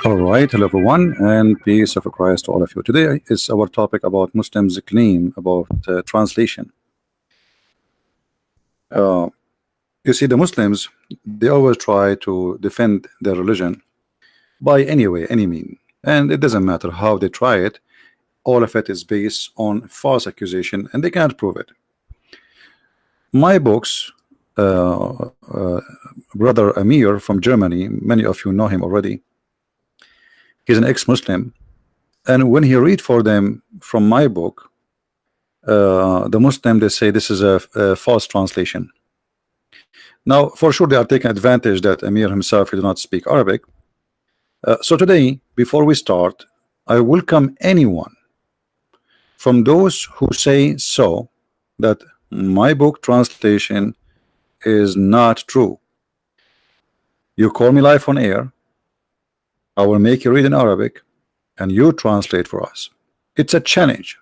All right, hello everyone, and peace of Christ to all of you. Today is our topic about Muslims' claim about translation. Uh, you see, the Muslims, they always try to defend their religion by any way, any mean, and it doesn't matter how they try it. All of it is based on false accusation, and they cannot prove it. My books, brother Amir from Germany, many of you know him already. He's an ex-Muslim, and when he read for them from my book, the Muslim, they say this is a false translation. Now, for sure, they are taking advantage that Amir himself, he do not speak Arabic. So today, before we start, I welcome anyone from those who say so that my book translation is not true. You call me live on air, I will make you read in Arabic, and you translate for us. It's a challenge.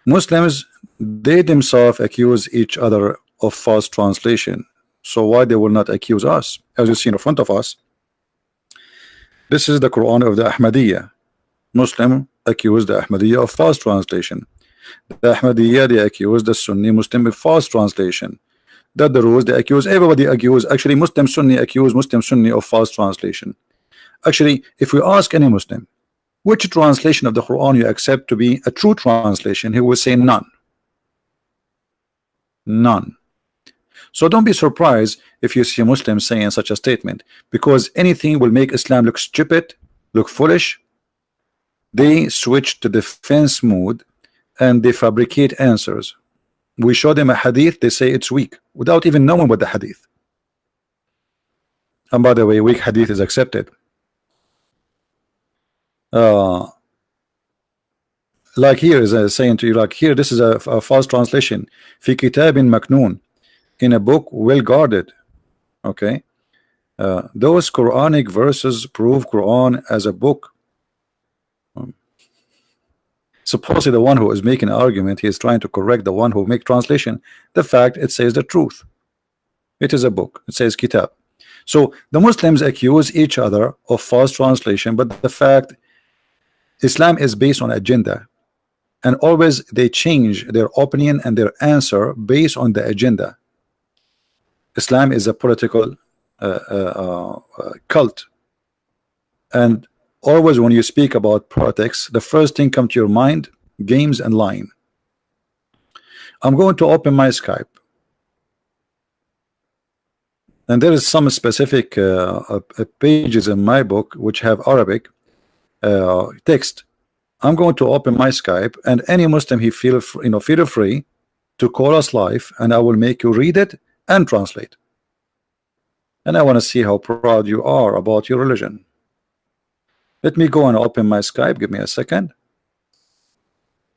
Muslims, they themselves accuse each other of false translation, so why they will not accuse us? As you see in front of us, this is the Quran of the Ahmadiyya. Muslim accuse the Ahmadiyya of false translation. The Ahmadiyya, they accuse the Sunni Muslim of false translation. The Druze, they accuse, everybody accuse, actually Muslim Sunni accuse Muslim Sunni of false translation. Actually, if we ask any Muslim which translation of the Quran you accept to be a true translation, he will say none. None. So don't be surprised if you see Muslims saying such a statement, because anything will make Islam look stupid, look foolish. They switch to defense mode and they fabricate answers. We show them a hadith, they say it's weak without even knowing what the hadith. And by the way, weak hadith is accepted. Like here is saying to you, like here, this is a false translation. Fi kitabin maknoon, in a book well guarded. Okay, those Quranic verses prove Quran as a book. Supposedly the one who is making an argument, he is trying to correct the one who make translation. The fact, it says the truth. It is a book. It says kitab. So the Muslims accuse each other of false translation, but the fact, Islam is based on agenda, and always they change their opinion and their answer based on the agenda. Islam is a political cult, and always when you speak about politics, the first thing come to your mind, games and lying. I'm going to open my Skype, and there is some specific pages in my book which have Arabic text. I'm going to open my Skype, and any Muslim he feel free to call us live, and I will make you read it and translate. And I want to see how proud you are about your religion. Let me go and open my Skype. Give me a second,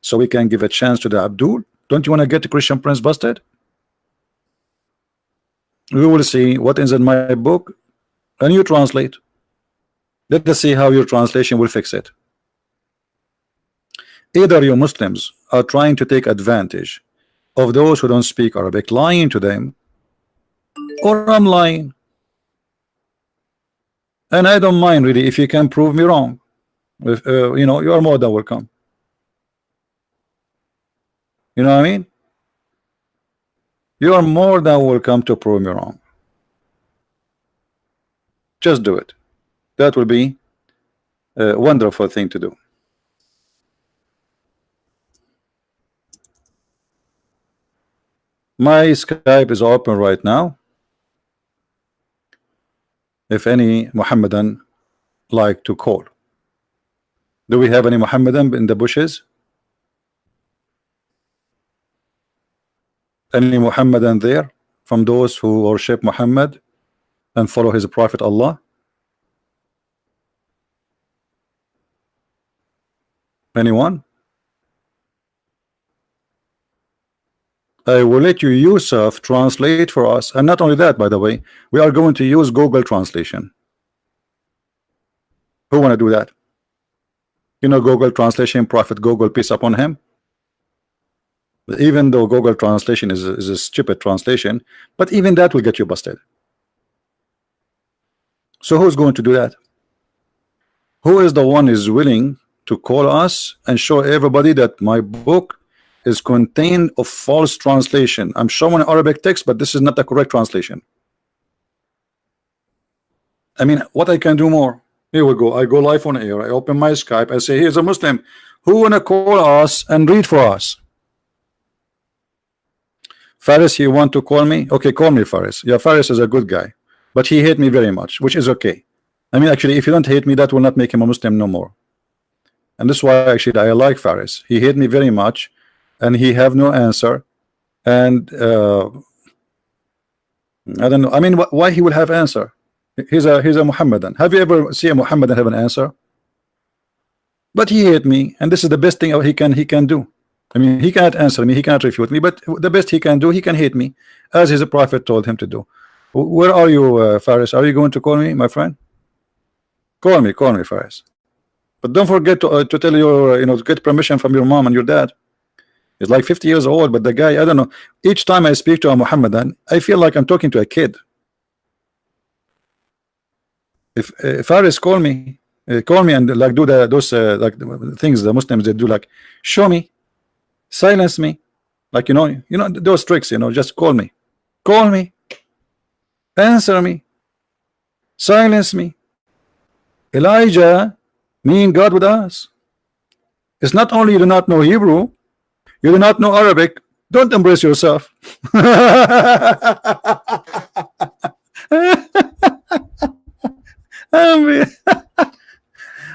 so we can give a chance to the Abdul. Don't you want to get the Christian Prince busted? We will see what is in my book, and you translate. Let us see how your translation will fix it. Either you Muslims are trying to take advantage of those who don't speak Arabic, lying to them, or I'm lying. And I don't mind really if you can prove me wrong. If, you are more than welcome. You know what I mean? You are more than welcome to prove me wrong. Just do it. That will be a wonderful thing to do. My Skype is open right now. If any Muhammadan like to call. Do we have any Muhammadan in the bushes? Any Muhammadan there from those who worship Muhammad and follow his prophet Allah? Anyone? I will let you Yusuf translate for us, and not only that, by the way, we are going to use Google Translation. Who want to do that? You know Google Translation, Prophet Google, peace upon him. Even though Google Translation is a stupid translation, but even that will get you busted. So who's going to do that? Who is the one is willing to call us and show everybody that my book is contained of false translation? I'm showing Arabic text, but this is not the correct translation. I mean, what I can do more? Here we go. I go live on air. I open my Skype. I say, here's a Muslim who wanna call us and read for us. Faris, you want to call me? Okay, call me, Faris. Yeah, Faris is a good guy, but he hate me very much, which is okay. I mean, actually, if you don't hate me, that will not make him a Muslim no more. And this is why actually I like Faris. He hate me very much, and he have no answer. And I don't know. I mean, why he will have answer? He's a Muhammadan. Have you ever seen a Muhammadan have an answer? But he hate me, and this is the best thing he can do. I mean, he cannot answer me, he cannot refute me, but the best he can do, he can hate me, as his prophet told him to do. Where are you, Faris? Are you going to call me, my friend? Call me, Faris. But don't forget to tell your, to get permission from your mom and your dad. He's like 50 years old, but the guy, I don't know. Each time I speak to a Muhammadan, I feel like I'm talking to a kid. If Faris call me and like do those like things the Muslims they do, like show me, silence me, like those tricks, just call me, answer me, silence me. Elijah mean God with us. It's not only you do not know Hebrew, you do not know Arabic. Don't embrace yourself.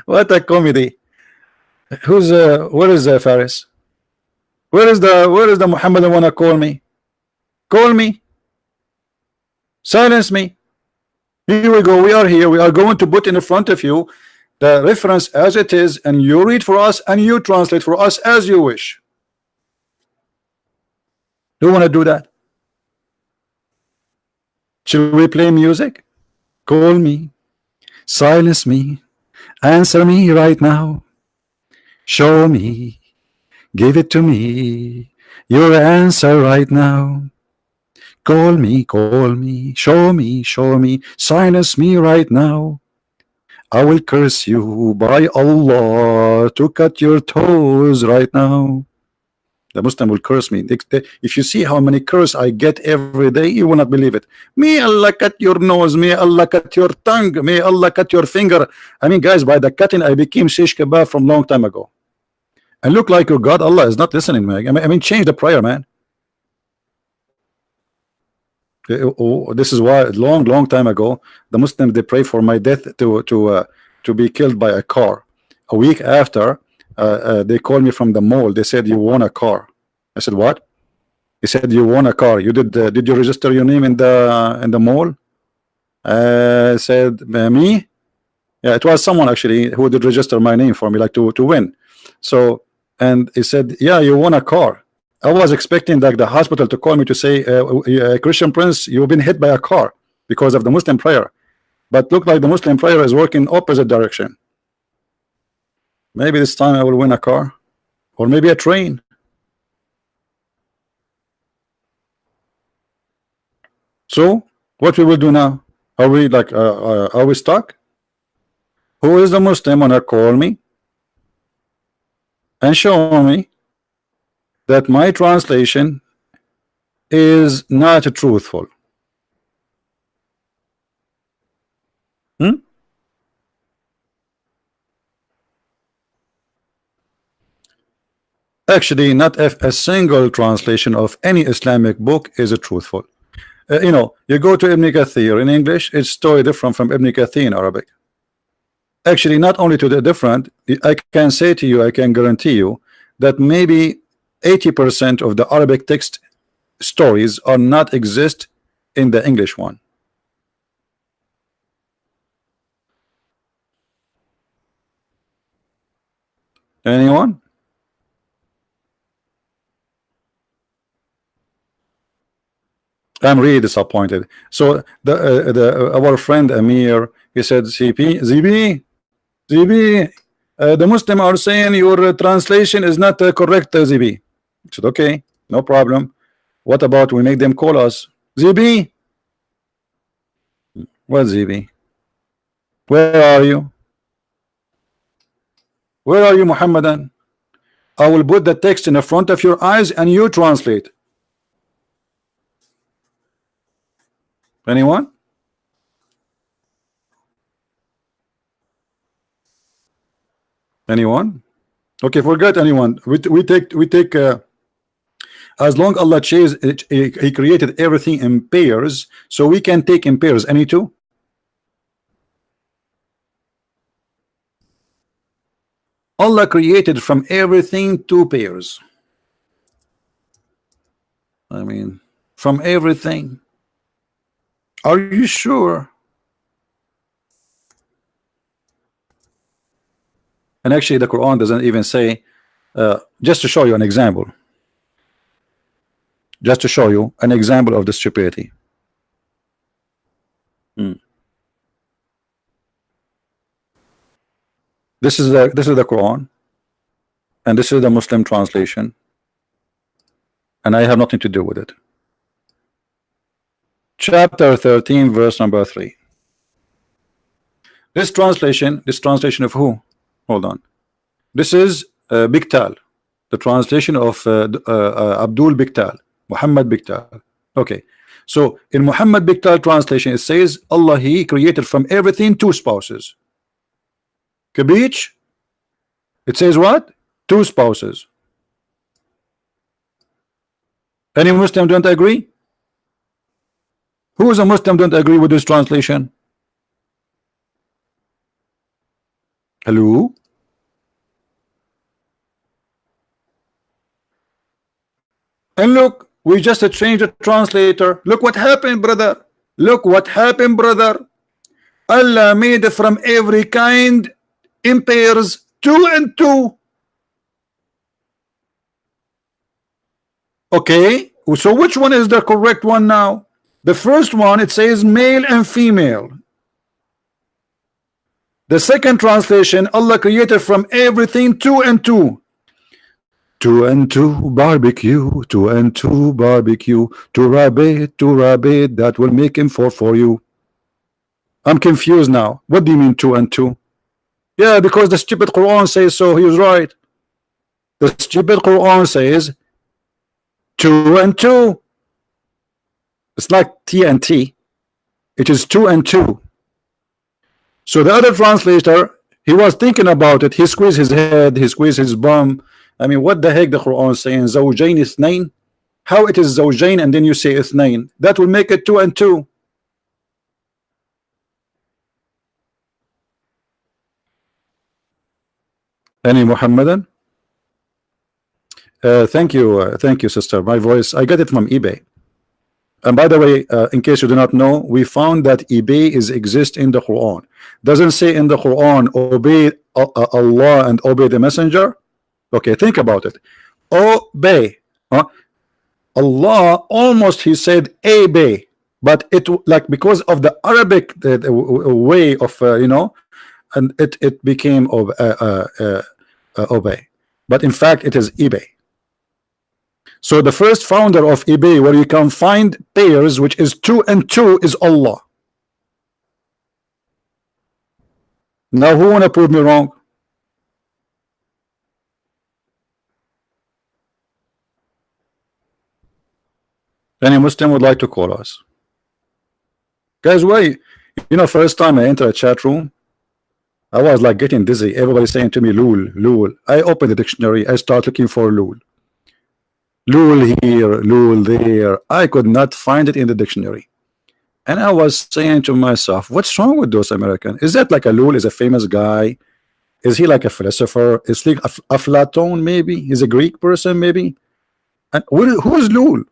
What a comedy. Who's where is Faris? Where is the Muhammadan wanna call me? Call me. Silence me. Here we go. We are here. We are going to put in front of you the reference as it is, and you read for us and you translate for us as you wish. Do you want to do that? Should we play music? Call me. Silence me. Answer me right now. Show me. Give it to me. Your answer right now. Call me, show me, silence me right now. I will curse you by Allah to cut your toes right now. The Muslim will curse me. If you see how many curse I get every day, you will not believe it. May Allah cut your nose, may Allah cut your tongue, may Allah cut your finger. I mean, guys, by the cutting, I became shish kebab from long time ago. I look like your God. Allah is not listening, man. I mean, change the prayer, man. This is why long time ago the Muslims they pray for my death to be killed by a car. A week after they called me from the mall. They said you won a car. I said what? He said you won a car. You did you register your name in the mall? I said me. Yeah, it was someone actually who did register my name for me, like to win. So and he said yeah, you won a car. I was expecting like the hospital to call me to say Christian Prince, you've been hit by a car because of the Muslim prayer, but look like the Muslim prayer is working opposite direction. Maybe this time I will win a car or maybe a train. So what we will do now? Are we like are we stuck? Who is the Muslim wanna call me and show me that my translation is not truthful? Actually, not a single translation of any Islamic book is truthful. You go to Ibn Kathir in English, it's totally different from Ibn Kathir in Arabic. Actually, not only to the different, I can say to you, I can guarantee you that maybe 80% of the Arabic text stories are not exist in the English one. Anyone? I'm really disappointed. So our friend Amir, he said, ZB, the Muslim are saying your translation is not correct, ZB. I said, okay, no problem. What about we make them call us? ZB? What ZB? Where are you? Where are you, Muhammadan? I will put the text in the front of your eyes and you translate. Anyone? Anyone? Okay, forget anyone. We take as long Allah chose it, He created everything in pairs, so we can take in pairs any two. Allah created from everything two pairs. I mean, from everything. Are you sure? And actually the Quran doesn't even say, just to show you an example, just to show you an example of the stupidity. This is the Quran, and this is the Muslim translation, and I have nothing to do with it. Chapter 13, verse number 3. This translation of who? Hold on. This is Biktal, the translation of Abdul Biktal, Muhammad Biktal. Okay, so in Muhammad Biktal translation, it says Allah, He created from everything two spouses. Kabich, it says what? Two spouses. Any Muslim don't agree? Who is a Muslim don't agree with this translation? Hello? And look, we just changed the translator. Look what happened, brother. Look what happened, brother. Allah made from every kind in pairs, 2 and 2. Okay, so which one is the correct one now? The first one, it says male and female. The second translation, Allah created from everything 2 and 2. 2 and 2 barbecue, 2 and 2 barbecue, 2 rabbit, that will make him 4 for you. I'm confused now. What do you mean 2 and 2? Yeah, because the stupid Quran says so. He was right. The stupid Quran says 2 and 2. It's like TNT. It is 2 and 2. So the other translator, he was thinking about it. He squeezed his head. He squeezed his bum. I mean, what the heck the Quran is saying? Zawjain ithnain? How it is Zawjain and then you say ithnain? That will make it 2 and 2. Any Muhammadan? Thank you, sister. My voice, I got it from eBay. And by the way, in case you do not know, we found that eBay exists in the Quran. Doesn't say in the Quran, obey Allah and obey the messenger. Okay, think about it. Obey. Allah almost, he said obey, but it like because of the Arabic way of you know, and it became obey, but in fact it is eBay. So the first founder of eBay, where you can find pairs, which is 2 and 2, is Allah. Now who wanna prove me wrong? Any Muslim would like to call us? Guys, why? You know, first time I enter a chat room, I was like getting dizzy. Everybody saying to me, Lul, Lul. I open the dictionary, I start looking for Lul. Lul here, Lul there. I could not find it in the dictionary. And I was saying to myself, what's wrong with those Americans? Is that like a Lul is a famous guy? Is he like a philosopher? Is he like Aflaton maybe? He's a Greek person maybe? And who is Lul?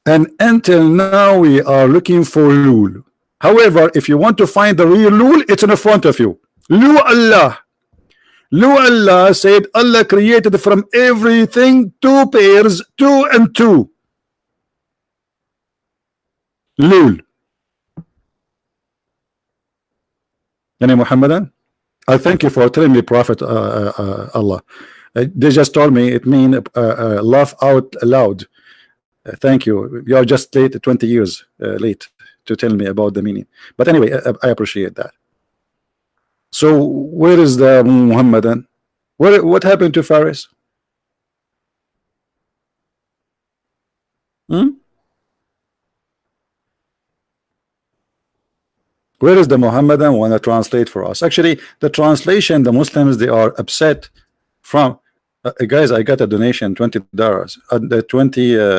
And until now we are looking for Lul. However, if you want to find the real Lul, it's in front of you. Lu Allah. Lu Allah said Allah created from everything 2 pairs, 2 and 2. Lul. Yani Muhammadan, I thank you for telling me Prophet Allah. They just told me it means laugh out loud. Thank you. You are just late, 20 years late to tell me about the meaning. But anyway, I appreciate that. So where is the Muhammadan? What happened to Faris? Hmm? Where is the Muhammadan want to translate for us? Actually, the translation, the Muslims, they are upset from. Guys, I got a donation, $20.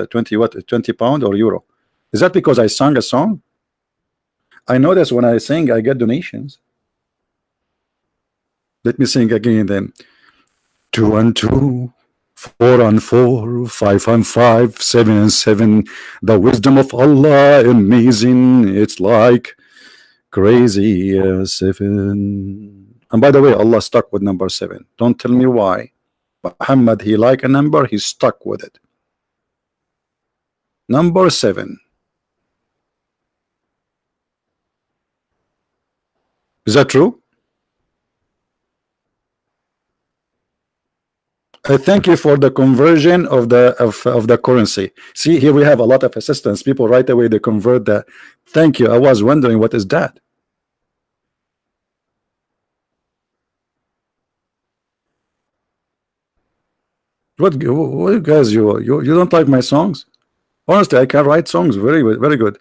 20 what? 20 pound or euro? Is that because I sang a song? I notice when I sing, I get donations. Let me sing again then. 2 and 2, 4 and 4, 5 and 5, 7 and 7. The wisdom of Allah amazing. It's like crazy 7. And by the way, Allah stuck with number 7. Don't tell me why. Muhammad, he like a number, he's stuck with it. Number 7. Is that true? I thank you for the conversion of the currency. See, here we have a lot of assistance. People right away they convert that. Thank you. I was wondering what is that. What guys? You don't like my songs? Honestly, I can write songs very good.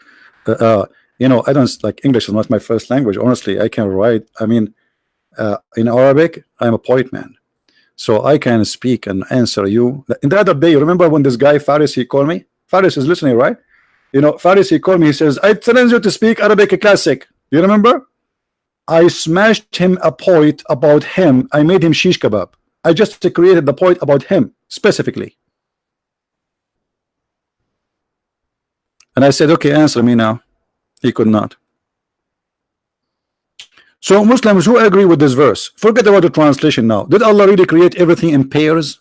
You know, I don't like English is not my first language. Honestly, I can write. I mean, in Arabic, I'm a poet man. So I can speak and answer you. In the other day, you remember when this guy Faris he called me? Faris is listening, right? You know, Faris he called me. He says, "I challenge you to speak Arabic classic." You remember? I smashed him a point about him. I made him shish kebab. I just created the point about him specifically. And I said, "Okay, answer me now." He could not. So Muslims who agree with this verse, forget about the translation now. Did Allah really create everything in pairs?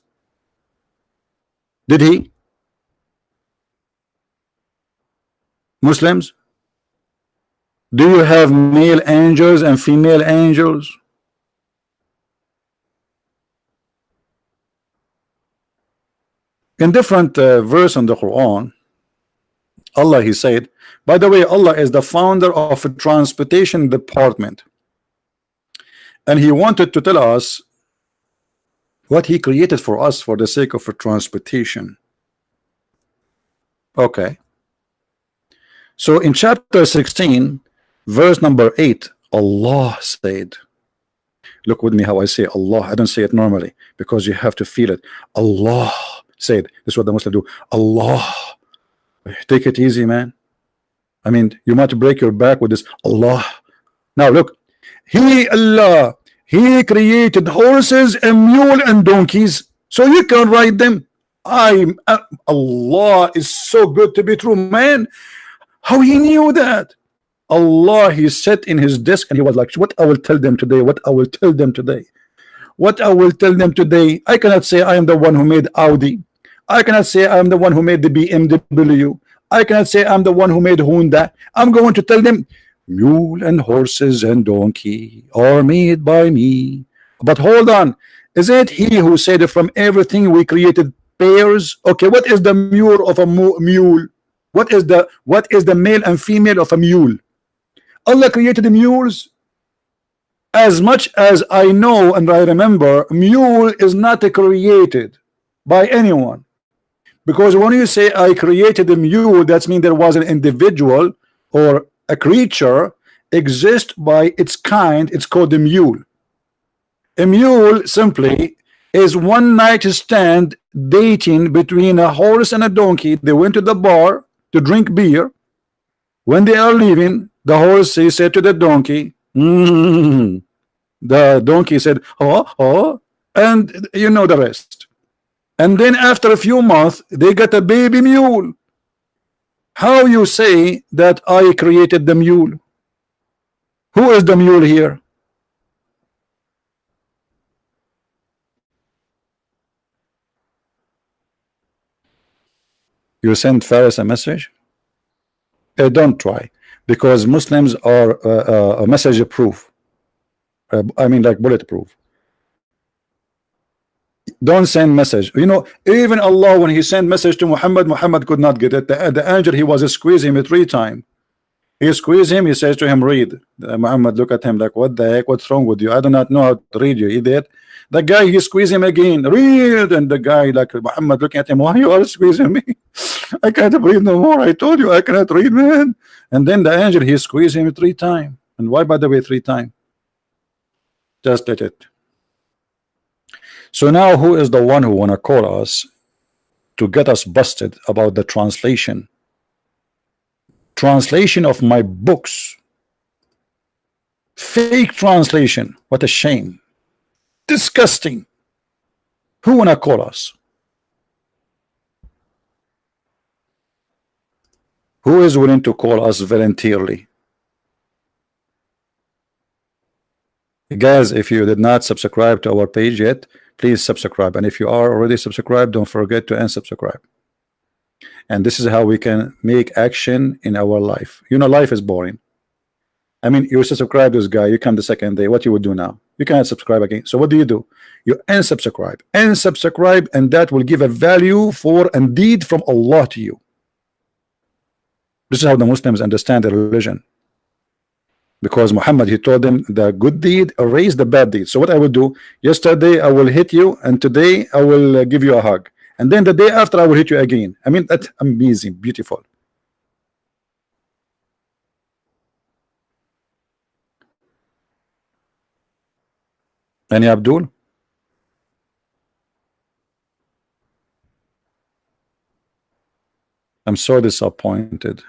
Did he? Muslims, do you have male angels and female angels? In different verse in the Quran, Allah he said, by the way, Allah is the founder of a transportation department. And he wanted to tell us what he created for us for the sake of a transportation. Okay. So in chapter 16, verse number 8, Allah said, look with me how I say Allah. I don't say it normally because you have to feel it. Allah said, this is what the Muslims do. Allah. Take it easy, man. I mean, you might break your back with this Allah. Now look, He, Allah, He created horses and mule and donkeys so you can ride them. Allah is so good to be true, man. How He knew that? Allah, He sat in His desk and He was like, what I will tell them today, what I will tell them today, what I will tell them today. I cannot say I am the one who made Audi. I cannot say I am the one who made the BMW. I cannot say I'm the one who made Honda. I'm going to tell them mule and horses and donkey are made by me. But hold on, is it He who said from everything we created pairs? Okay, what is the mule of a mule? What is the male and female of a mule? Allah created the mules. As much as I know and I remember, mule is not created by anyone. Because when you say I created a mule, that means there was an individual or a creature exist by its kind. It's called a mule. A mule simply is one night stand dating between a horse and a donkey. They went to the bar to drink beer. When they are leaving, the horse he said to the donkey, the donkey said, oh, and you know the rest. And then after a few months, they got a baby mule. How you say that I created the mule? Who is the mule here? You send Faris a message? Don't try, because Muslims are a message proof. I mean, like bulletproof. Don't send message. You know, even Allah, when He sent message to Muhammad, Muhammad could not get it. The angel, he was squeezing him 3 times. He squeezes him. He says to him, read. Muhammad look at him like, what the heck, what's wrong with you? I do not know how to read, you idiot. The guy, he squeezed him again, read. And the guy, like Muhammad looking at him, why you are squeezing me? I can't breathe no more. I told you I cannot read, man. And then the angel, he squeezed him 3 times. And why, by the way, 3 times? Just let it. So now who is the one who wanna call us to get us busted about the translation of my books? Fake translation. What a shame. Disgusting. Who wanna call us? Who is willing to call us voluntarily? Guys, if you did not subscribe to our page yet, please subscribe. And if you are already subscribed, don't forget to unsubscribe. And this is how we can make action in our life. You know, life is boring. I mean, you subscribe to this guy, you come the second day, what you would do now? You cannot subscribe again. So what do? You unsubscribe, and that will give a value for and deed from Allah to you. This is how the Muslims understand the religion. Because Muhammad, he told them the good deed erase the bad deed. So what I will do, yesterday I will hit you, and today I will give you a hug, and then the day after I will hit you again. I mean, that's amazing, beautiful. Any Abdul? I'm so disappointed.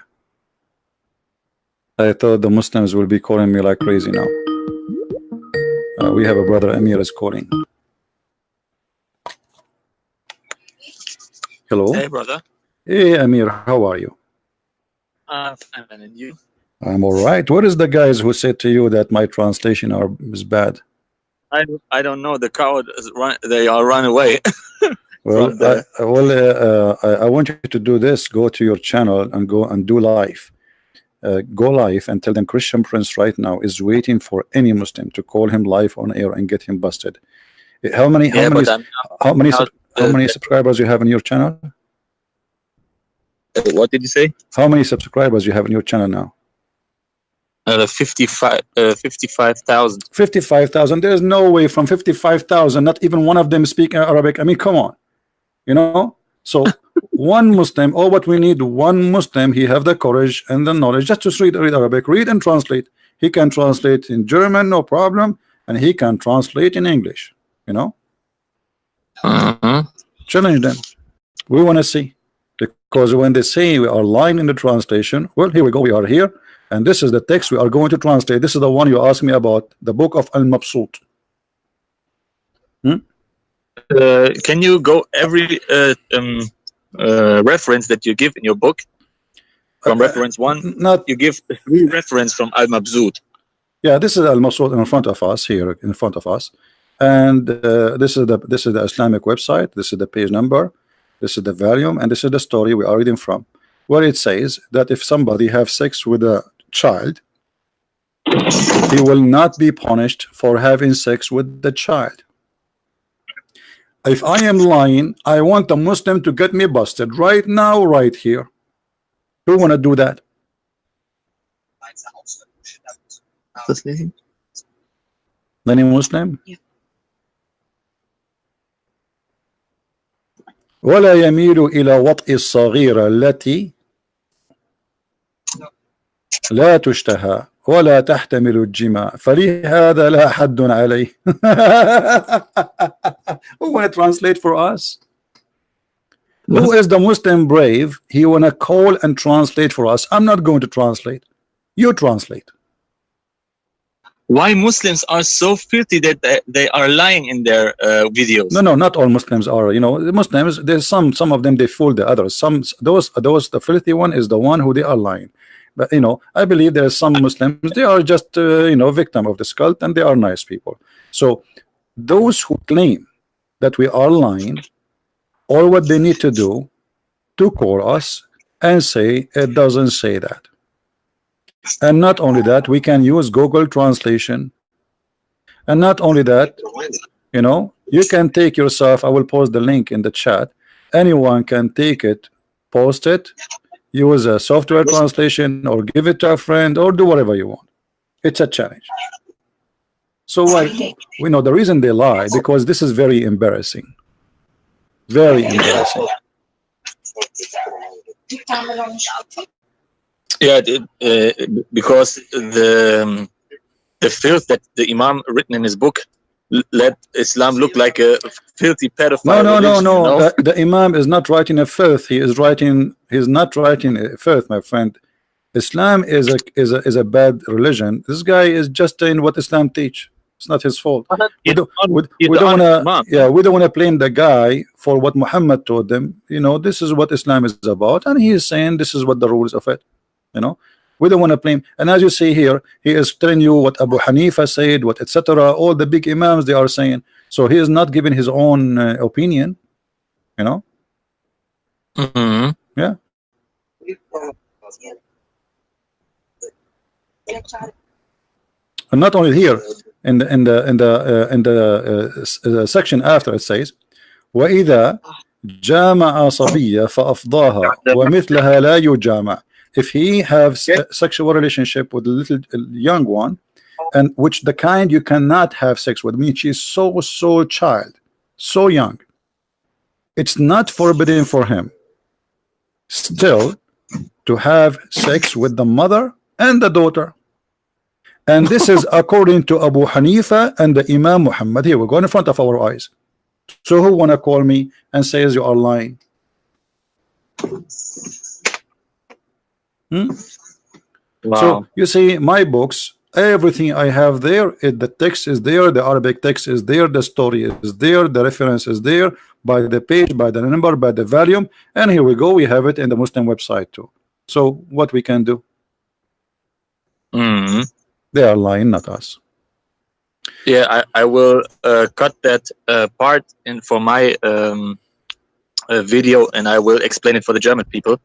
I thought the Muslims will be calling me like crazy now. We have a brother Amir is calling. Hello. Hey, brother. Hey, Amir, how are you? Fine, and you? I'm all right. What is the guys who said to you that my translation is bad? I don't know. The coward is they are run away. Well, I want you to do this. Go to your channel and go and do live. Go live and tell them Christian Prince right now is waiting for any Muslim to call him live on air and get him busted. How many subscribers you have in your channel? What did you say? How many subscribers you have in your channel now? 55,000. 55,000. There's no way from 55,000, not even one of them speak Arabic. I mean, come on, you know. So one Muslim, or what we need, one Muslim, he have the courage and the knowledge just to read Arabic, read and translate. He can translate in German, no problem, and he can translate in English, you know. Challenge them. We want to see, because when they say we are lying in the translation, well, here we go, we are here, and this is the text we are going to translate. This is the one you asked me about, the book of Al-Mabsut. Can you go every reference that you give in your book from reference 1? Not you give 3 reference from Al-Mabsut. Yeah, this is Al-Mabsut in front of us here, in front of us, and this is the Islamic website. This is the page number. This is the volume, and this is the story we are reading from, where it says that if somebody have sex with a child, he will not be punished for having sex with the child. If I am lying, I want a Muslim to get me busted right now, right here. Who want to do that? Any Muslim? ولا يميل إلى وطئ الصغيرة التي لا تشتهى ولا تحتمل الجماع فلهذا لا حد عليه. Who want to translate for us? Who is the Muslim brave? He want to call and translate for us. I'm not going to translate. You translate. Why Muslims are so filthy that they are lying in their videos? No, not all Muslims are. You know, the Muslims, there's some of them, they fool the others. The filthy one is the one who they are lying. But you know, I believe there are some Muslims, they are just you know, victim of this cult, and they are nice people. So those who claim that we are lying, all what they need to do to call us and say it doesn't say that. And not only that, we can use Google translation. And not only that, you know, you can take yourself, I will post the link in the chat, anyone can take it, post it, use a software translation or give it to a friend or do whatever you want. It's a challenge. So we know the reason they lie, because this is very embarrassing. Very embarrassing. Yeah, because the filth that the Imam written in his book let Islam look like a filthy pedophile. No. The Imam is not writing a filth. He's not writing a filth, my friend. Islam is a bad religion. This guy is just doing what Islam teach. It's not his fault. We don't want to blame the guy for what Muhammad told them. You know, this is what Islam is about, and he is saying this is what the rules of it. You know, we don't want to blame. And as you see here, he is telling you what Abu Hanifa said, what etc. All the big imams they are saying. So he is not giving his own opinion. You know. Yeah. And not only here, in the section after, it says, وَإِذَا جَامَعَ صَبِيَّ فَأَفْضَاهَا وَمِثْلَهَا لَا يُجَامَعَ. If he have sexual relationship with a little young one, and which the kind you cannot have sex with, means she is so child, so young, it's not forbidden for him still to have sex with the mother and the daughter. And this is according to Abu Hanifa and the Imam Muhammad. Here we go in front of our eyes. So who wanna call me and says you are lying? Wow. So you see, my books, everything I have there, the text is there, the Arabic text is there, the story is there, the reference is there, by the page, by the number, by the volume, and here we go, we have it in the Muslim website too. So what we can do? They are lying, not us. Yeah, I will cut that part in for my video, and I will explain it for the German people.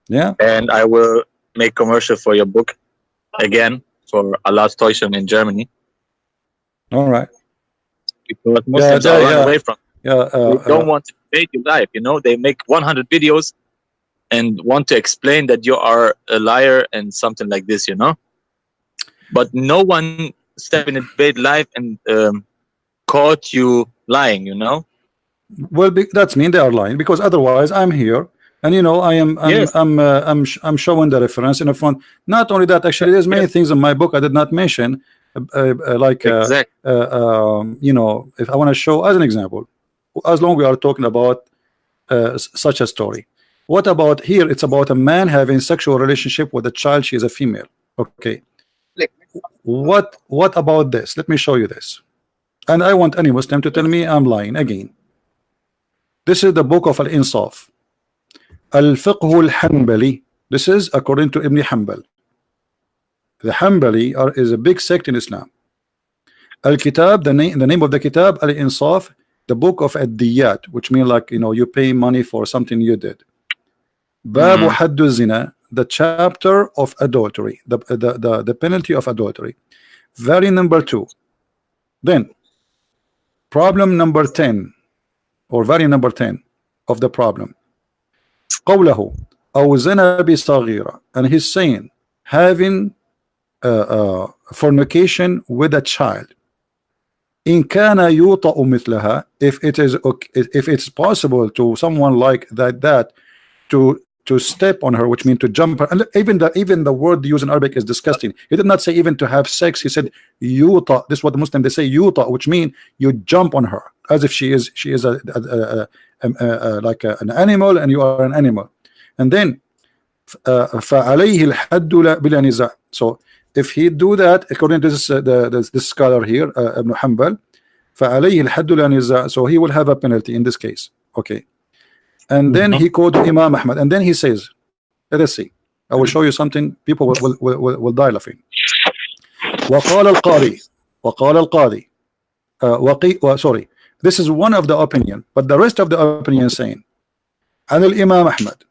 Yeah. And I will make commercial for your book again for Allah's Täuschung in Germany. All right. Because Muslims are run away from. They don't want to debate your life. You know, they make 100 videos and want to explain that you are a liar and something like this. You know, but no one step in a debate live and caught you lying. You know. Well, that's mean they are lying, because otherwise I'm here. And you know, I'm showing the reference in the front. Not only that, actually, there's many things in my book I did not mention, like you know, if I want to show as an example, as long we are talking about such a story. What about here? It's about a man having sexual relationship with a child. She is a female. Okay. What about this? Let me show you this. And I want any Muslim to tell me I'm lying again. This is the book of Al-Insaf. Al-Fiqh al-Hanbali. This is according to Ibn Hanbal. The Hanbali is a big sect in Islam. Al-Kitab, the name of the Kitab, Al-Insaf, the book of Ad-Diyat, which means, like, you know, you pay money for something you did. Babu Haddu Zina, the chapter of adultery, the penalty of adultery. Very number 2. Then problem number 10, or very number 10 of the problem. قوله أو زنا بصغيرة, and he's saying having fornication with a child. إن كان يوطأ مثلها, if it's possible to someone like that to step on her, which means to jump her. And even the word used in Arabic is disgusting. He did not say even to have sex. He said yuta. This is what the Muslim they say, yuta, which means you jump on her as if she is like an animal and you are an animal. And then فعليه الحد بلا نزاع. So if he do that, according to this scholar here, Ibn Hanbal, فعليه الحد لا نزاع, so he will have a penalty in this case. Okay. And then he quoted Imam Ahmad, and then he says, let us see, I will show you something people will die laughing. وقال القاضي sorry, this is one of the opinion, but the rest of the opinion saying عن الإمام أحمد.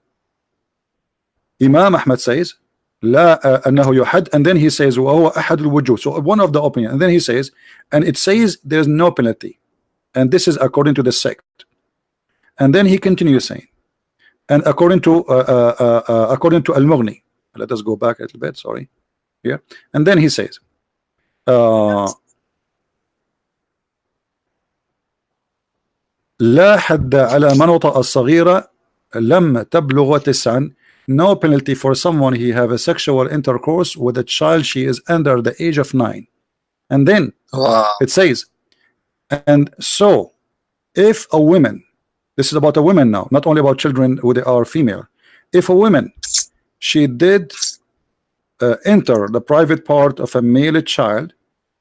Imam Ahmad says لا أنه يحد, and then he says وهو أحد الوجوه, so one of the opinion, and then he says, and it says there's no penalty, and this is according to the sect. And then he continues saying And according to Al-Mughni, let us go back a little bit, sorry, here, and then he says لا حد على من وطأ الصغيرة لم تبلغ 9. No penalty for someone he have a sexual intercourse with a child she is under the age of 9. And then it says, and so if a woman, this is about a woman now, not only about children who they are female, if a woman she did enter the private part of a male child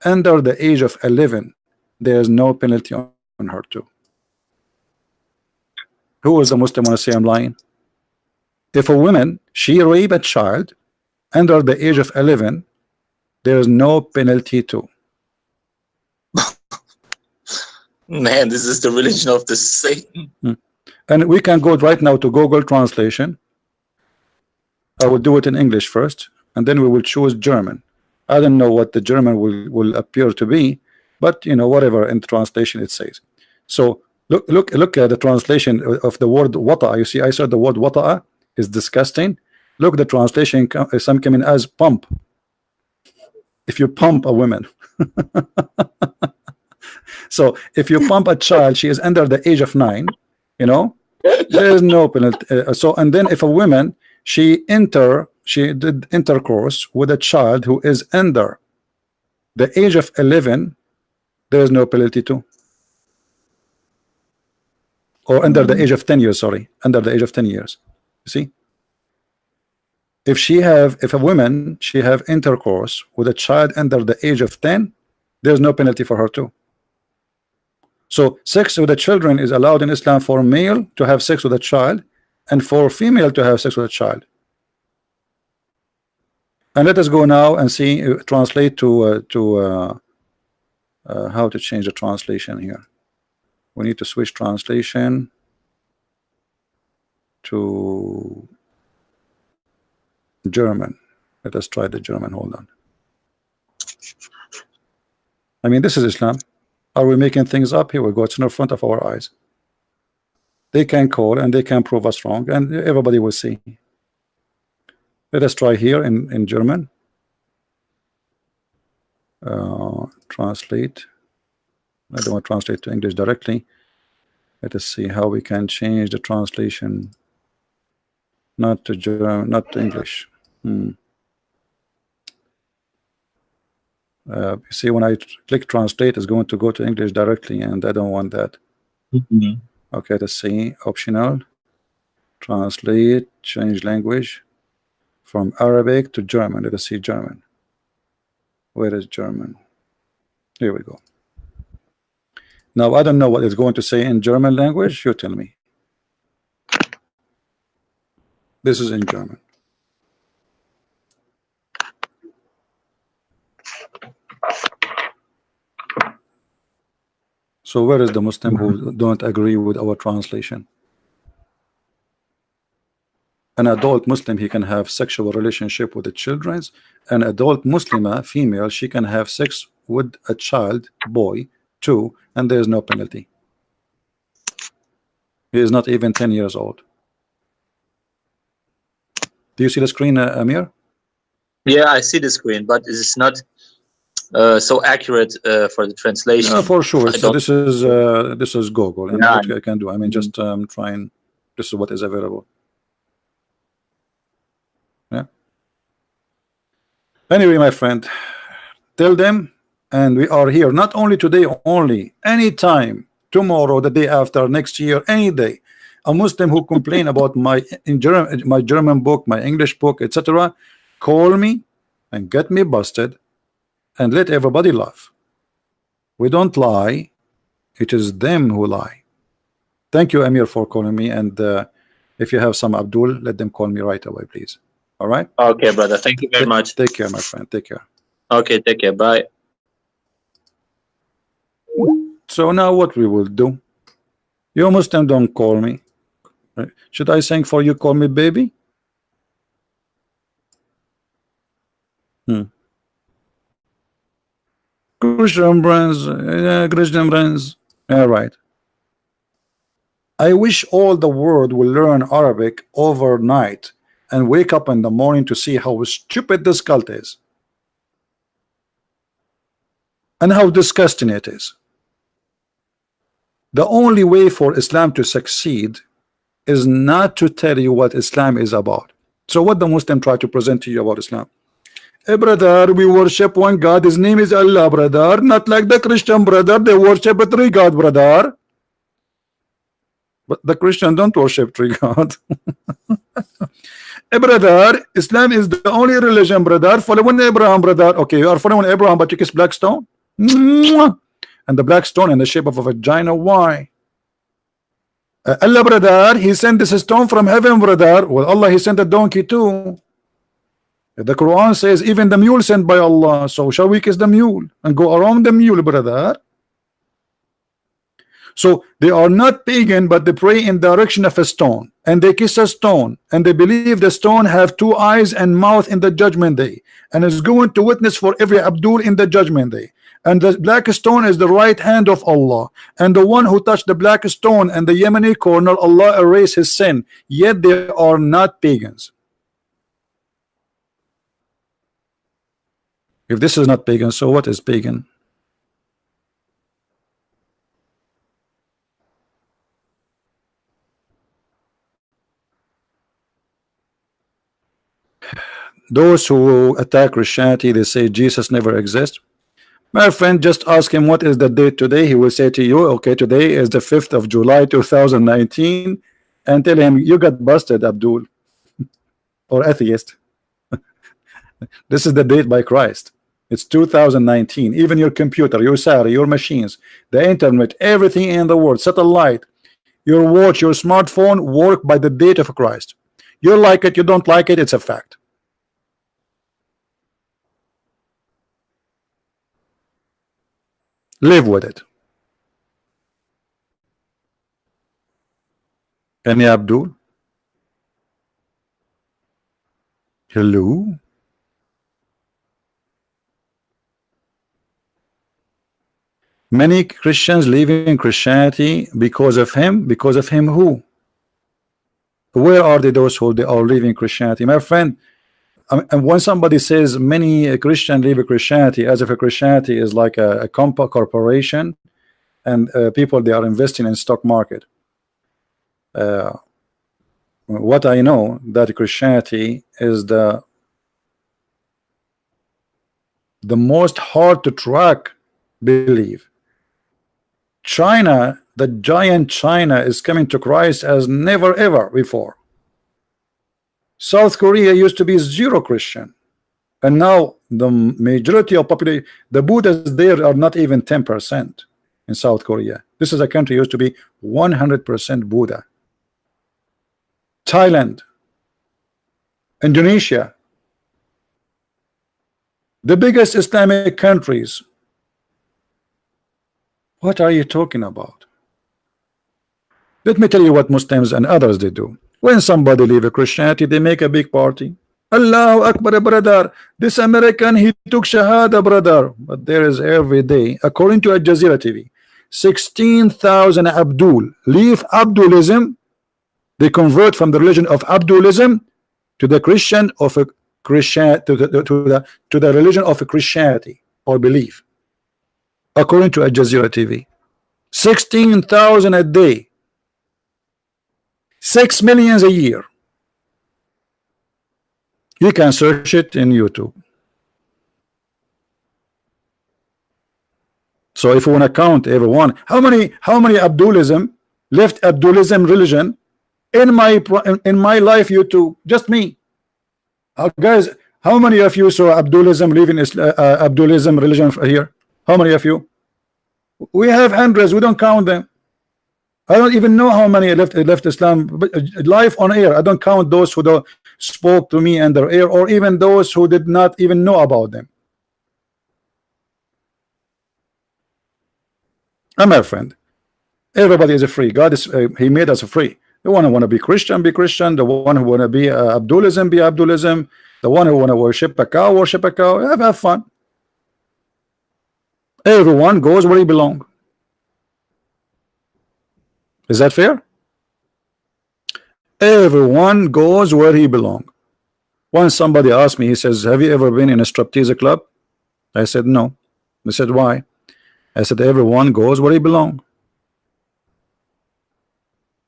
under the age of 11, there is no penalty on her too. Who is the Muslim want to say I'm lying? If a woman she rape a child under the age of 11, there is no penalty too. Man, this is the religion of the Satan. And we can go right now to Google Translation. I will do it in English first, and then we will choose German. I don't know what the German will appear to be, but you know, whatever in the translation it says. So look at the translation of the word wata'a. You see, I said the word wata'a is disgusting. Look, the translation some coming as pump. If you pump a woman. So if you pump a child, she is under the age of 9, you know, there is no penalty. So, and then if a woman she did intercourse with a child who is under the age of 11, there is no penalty too. Or under the age of 10 years, sorry, under the age of 10 years. You see, if a woman she have intercourse with a child under the age of 10, there's no penalty for her too. So sex with the children is allowed in Islam for male to have sex with a child and for female to have sex with a child. And let us go now and see translate to how to change the translation here. We need to switch translation to German. Let us try the German. Hold on. I mean, this is Islam. Are we making things up? Here we go. It's in the front of our eyes. They can call and they can prove us wrong, and everybody will see. Let us try here in German. Translate. I don't want to translate to English directly. Let us see how we can change the translation. Not to German, not to English. You see, when I click translate, it's going to go to English directly, and I don't want that. Okay, let's see. Optional. Translate. Change language from Arabic to German. Let us see German. Where is German? Here we go. Now I don't know what it's going to say in German language. You tell me. This is in German. So where is the Muslim who don't agree with our translation? An adult Muslim, he can have sexual relationship with the children. An adult Muslima female, she can have sex with a child boy too, and there is no penalty. He is not even 10 years old. Do you see the screen, Amir? Yeah, I see the screen, but it's not so accurate for the translation. For sure. So this is Google, and what I can do. I mean, just trying. This is what is available. Yeah. Anyway, my friend, tell them, and we are here not only today, only anytime, tomorrow, the day after, next year, any day. A Muslim who complain about my German book, my English book, etc., call me and get me busted, and let everybody laugh. We don't lie. It is them who lie. Thank you, Amir, for calling me. And if you have some Abdul, let them call me right away, please. All right? Okay, brother. Thank you very much. Take care, my friend. Take care. Okay, take care. Bye. So now what we will do? You Muslim don't call me. Should I sing for you, call me baby? Christian brands, Christian brands. Yeah, right. I wish all the world will learn Arabic overnight and wake up in the morning to see how stupid this cult is and how disgusting it is. The only way for Islam to succeed is not to tell you what Islam is about. So what the Muslim try to present to you about Islam? Hey brother, we worship one God, his name is Allah, brother. Not like the Christian, brother, they worship a three God, brother. But the Christian don't worship three God. Hey brother, Islam is the only religion, brother, following Abraham, brother. Okay, you are following Abraham, but you kiss black stone. And the black stone in the shape of a vagina. Why? Allah, brother, he sent this stone from heaven, brother. Well, Allah, he sent a donkey too. The Quran says even the mule sent by Allah. So shall we kiss the mule and go around the mule, brother? So they are not pagan, but they pray in the direction of a stone, and they kiss a stone, and they believe the stone have two eyes and mouth in the judgment day, and is going to witness for every Abdul in the judgment day. And the black stone is the right hand of Allah, and the one who touched the black stone and the Yemeni corner, Allah erase his sin. Yet they are not pagans. If this is not pagan, so what is pagan? Those who attack Christianity, they say Jesus never exists. My friend, just ask him what is the date today. He will say to you, okay, today is the 5th of July 2019, and tell him you got busted, Abdul, or atheist. This is the date by Christ. It's 2019. Even your computer, your Siri, your machines, the internet, everything in the world, satellite, your watch, your smartphone work by the date of Christ. You like it, you don't like it, it's a fact. Live with it. Any Abdul? Hello? Many Christians leaving Christianity because of him. Because of him who? Where are those who they are leaving Christianity? My friend, and when somebody says many Christians leave Christianity, as if a Christianity is like a corporation and people they are investing in stock market. What I know that Christianity is the most hard to track belief. China, the giant China, is coming to Christ as never ever before. South Korea used to be zero Christian, and now the majority of population, the Buddhists there are not even 10% in South Korea. This is a country used to be 100% Buddha. Thailand, Indonesia, the biggest Islamic countries. What are you talking about? Let me tell you what Muslims and others they do. When somebody leave a Christianity, they make a big party. Allahu Akbar, brother. This American, he took Shahada, brother. But there is every day, according to Al Jazeera TV, 16,000 Abdul leave Abdulism. They convert from the religion of Abdulism to the Christian of a Christian to the religion of a Christianity or belief. According to Al Jazeera TV, 16,000 a day. 6 million a year. You can search it in YouTube. So if you want to count everyone, how many Abdulism left Abdulism religion in my life? YouTube, just me. Guys, how many of you saw Abdulism leaving Abdulism religion here? How many of you? We have hundreds. We don't count them. I don't even know how many left Islam live on air. I don't count those who spoke to me under air, or even those who did not even know about them. I'm my friend. Everybody is free. God is He made us free. The one who want to be Christian, be Christian. The one who want to be Abdulism, be Abdulism. The one who want to worship a cow, worship a cow. Have fun. Everyone goes where he belongs. Is that fair? Everyone goes where he belongs. Once somebody asked me, he says, have you ever been in a striptease club? I said no. He said, why? I said, everyone goes where he belongs.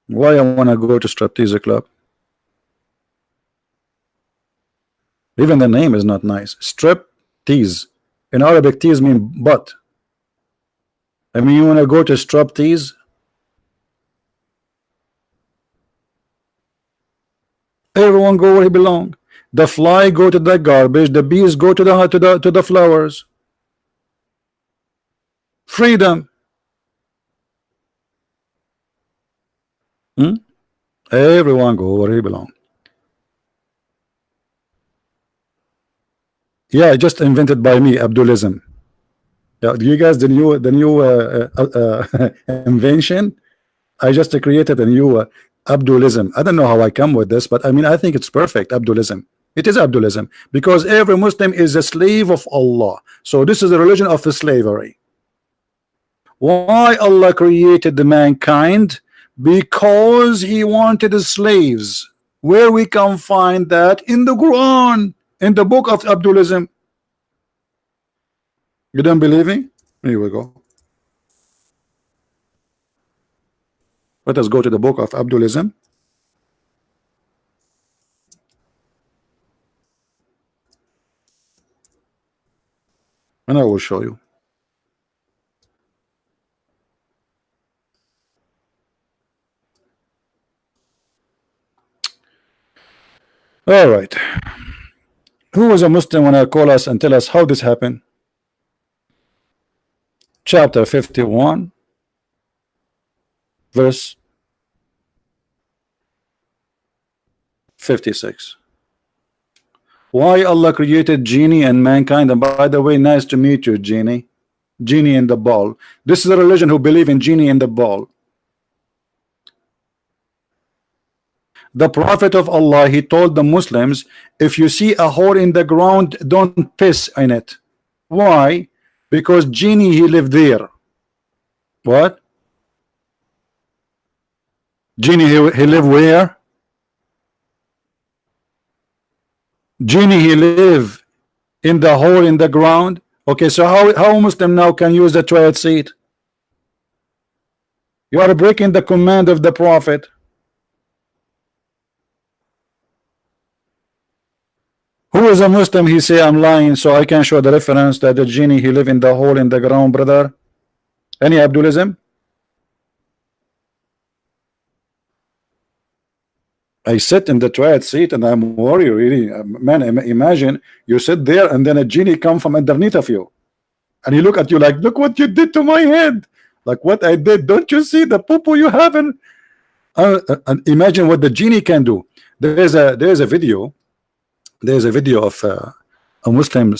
Why I want to go to striptease club? Even the name is not nice. Strip tease. In Arabic, tease means butt. I mean, you want to go to striptease? Everyone go where he belong. The fly go to the garbage. The bees go to the flowers. Freedom. Everyone go where he belong. Yeah, just invented by me, Abdulism. Yeah, you guys, the new invention. I just created a new Abdulism. I don't know how I come with this, but I mean, I think it's perfect. Abdulism. It is Abdulism because every Muslim is a slave of Allah. So this is a religion of slavery. Why Allah created the mankind? Because He wanted slaves. Where we can find that? In the Quran, in the book of Abdulism. You don't believe me? Here we go. Let us go to the book of Abdulism. And I will show you. All right. Who was a Muslim when I call us and tell us how this happened? Chapter 51, verse 56. Why Allah created genie and mankind? And by the way, nice to meet you, genie. Genie in the ball. This is a religion who believe in genie in the ball. The Prophet of Allah, he told the Muslims, if you see a hole in the ground, don't piss in it. Why? Because genie, he lived there. What? Genie, he lived where? Genie, he live in the hole in the ground. Okay, so how Muslim now can use the toilet seat? You are breaking the command of the Prophet. Who is a Muslim? He say I'm lying, so I can show the reference that the genie he live in the hole in the ground, brother. Any Abdulism? I sit in the toilet seat and I'm worried, really. Man, imagine you sit there and then a genie come from underneath of you and he look at you like, look what you did to my head. Like what I did. Don't you see the poo-poo you have? And imagine what the genie can do. There's a video. There's a video of a Muslim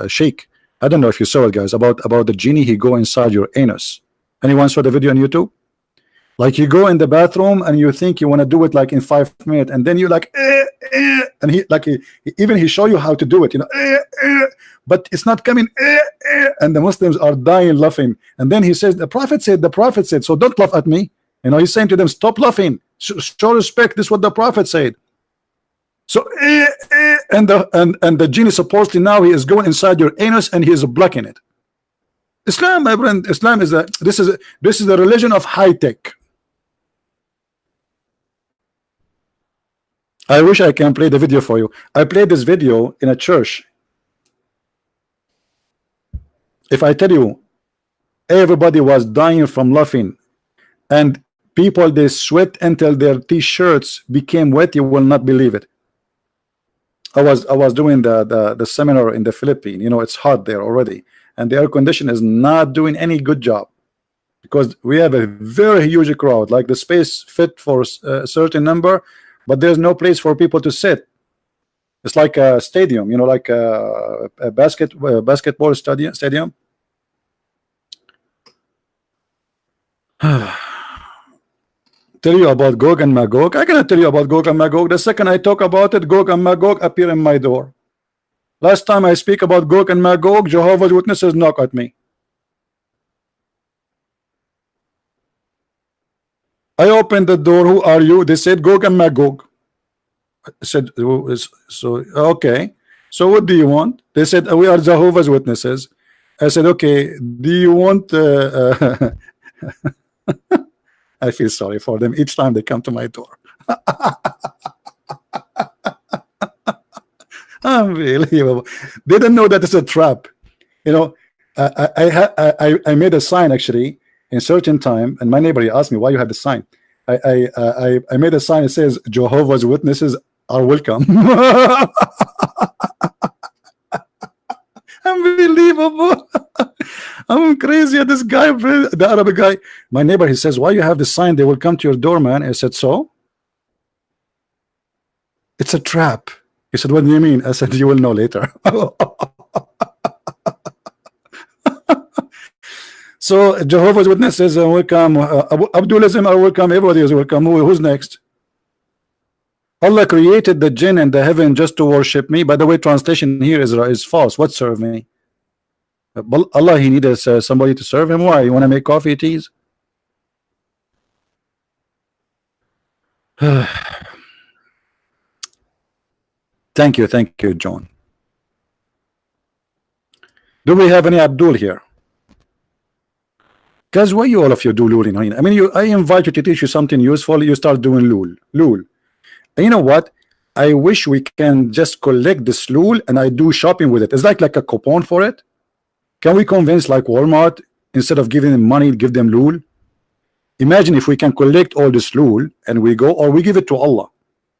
sheikh. I don't know if you saw it, guys, about the genie. He go inside your anus. Anyone saw the video on YouTube? Like you go in the bathroom and you think you want to do it like in 5 minutes, and then you like and he show you how to do it, you know, but it's not coming, and the Muslims are dying laughing. And then he says, the Prophet said, so don't laugh at me. You know, he's saying to them, stop laughing, show respect. This is what the Prophet said. So and the genie supposedly now he is going inside your anus and he is blocking it. Islam, my friend, Islam is this is the religion of high tech. I wish I can play the video for you. I played this video in a church. If I tell you everybody was dying from laughing and people they sweat until their t-shirts became wet, you will not believe it. I was doing the seminar in the Philippines. You know, it's hot there already, and the air condition is not doing any good job because we have a very huge crowd. Like the space fit for a certain number, but there's no place for people to sit. It's like a stadium, you know, like a basketball stadium. Tell you about Gog and Magog. I cannot tell you about Gog and Magog. The second I talk about it, Gog and Magog appear in my door. Last time I speak about Gog and Magog, Jehovah's Witnesses knock at me. I opened the door. Who are you? They said Gog and Magog. I said, so okay. So what do you want? They said, we are Jehovah's Witnesses. I said, okay. Do you want? I feel sorry for them each time they come to my door. Unbelievable. They don't know that it's a trap. You know, I made a sign actually in certain time, and my neighbor asked me why you have the sign. I made a sign that says Jehovah's Witnesses are welcome. Unbelievable. I'm crazy at this guy, the Arabic guy. My neighbor, he says, why you have the sign? They will come to your door, man. I said, so? It's a trap. He said, what do you mean? I said, you will know later. So Jehovah's Witnesses are welcome. Abdulism are welcome. Everybody is welcome. Who's next? Allah created the jinn and the heaven just to worship me. By the way, translation here is false. What serve me? Allah, he needed somebody to serve him. Why? You want to make coffee, teas? Thank you, John. Do we have any Abdul here? Guys, why you all of you do luling? I mean, I invite you to teach you something useful. You start doing lul. And you know what? I wish we can just collect this lul and I do shopping with it. It's like a coupon for it. Can we convince like Walmart, instead of giving them money, give them lul? Imagine if we can collect all this lul and we go, or we give it to Allah.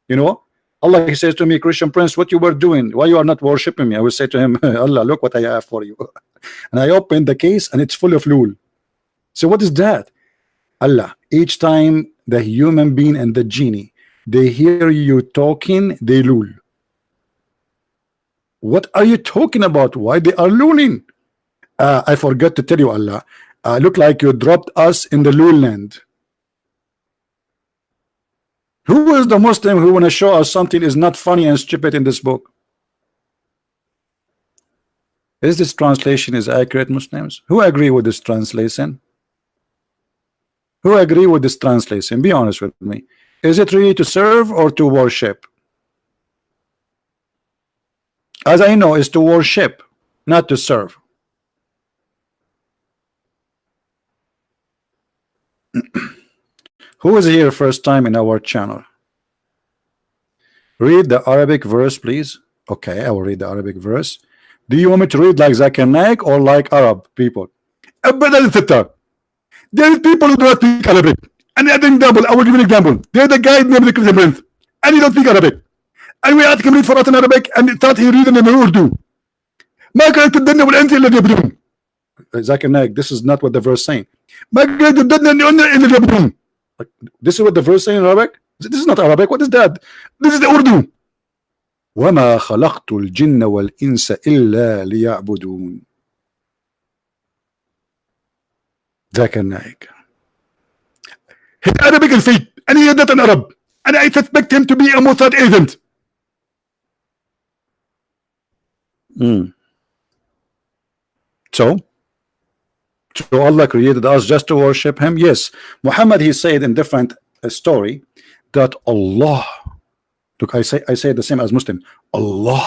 You know, Allah, he says to me, Christian Prince, what you were doing, why you are not worshiping me? I will say to him, Allah, look what I have for you. And I open the case and it's full of lul. So what is that? Allah, each time the human being and the genie, they hear you talking, they lul. What are you talking about? Why they are luling? I forgot to tell you, Allah. Look like you dropped us in the lul land. Who is the Muslim who want to show us something is not funny and stupid in this book? Is this translation is accurate, Muslims? Who agree with this translation? Who agree with this translation? Be honest with me. Is it really to serve or to worship? As I know, it's to worship, not to serve. Who is here first time in our channel? Read the Arabic verse, please. Okay, I will read the Arabic verse. Do you want me to read like Zakir Naik or like Arab people? There is people who do not speak Arabic. And an example, I will give an example. There's a guy named Christian Prince, and he don't speak Arabic. And we ask him read for us in Arabic, and start he reading in Urdu. Zakir Naik, this is not what the verse saying. This is what the verse saying in Arabic? This is not Arabic. What is that? This is the Urdu. وَمَا خَلَقْتُ الْجِنَّ وَالْإِنسَ إِلَّا لِيَعْبُدُونَ. Zakir Naik. His Arabic is fake, and he is not an Arab, and I suspect him to be a Mossad agent. So Allah created us just to worship him? Yes. Muhammad, he said in different story that Allah, look, I say the same as Muslim. Allah.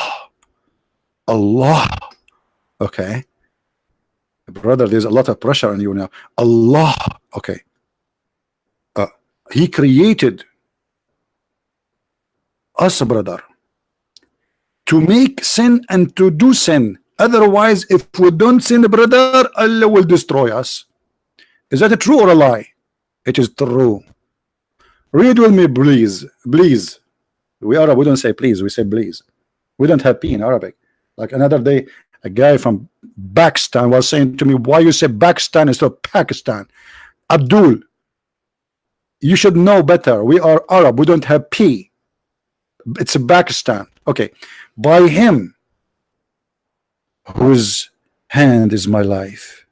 Okay, brother, there's a lot of pressure on you now. Allah. Okay. He created us, brother, to make sin and to do sin. Otherwise, if we don't sin, brother, Allah will destroy us. Is that a true or a lie? It is true. Read with me, please. Please. We Arab, we don't say please, we say please. We don't have P in Arabic. Like another day, a guy from Pakistan was saying to me, why you say Pakistan instead of Pakistan? Abdul, you should know better. We are Arab, we don't have P. It's Pakistan. Okay. By him whose hand is my life,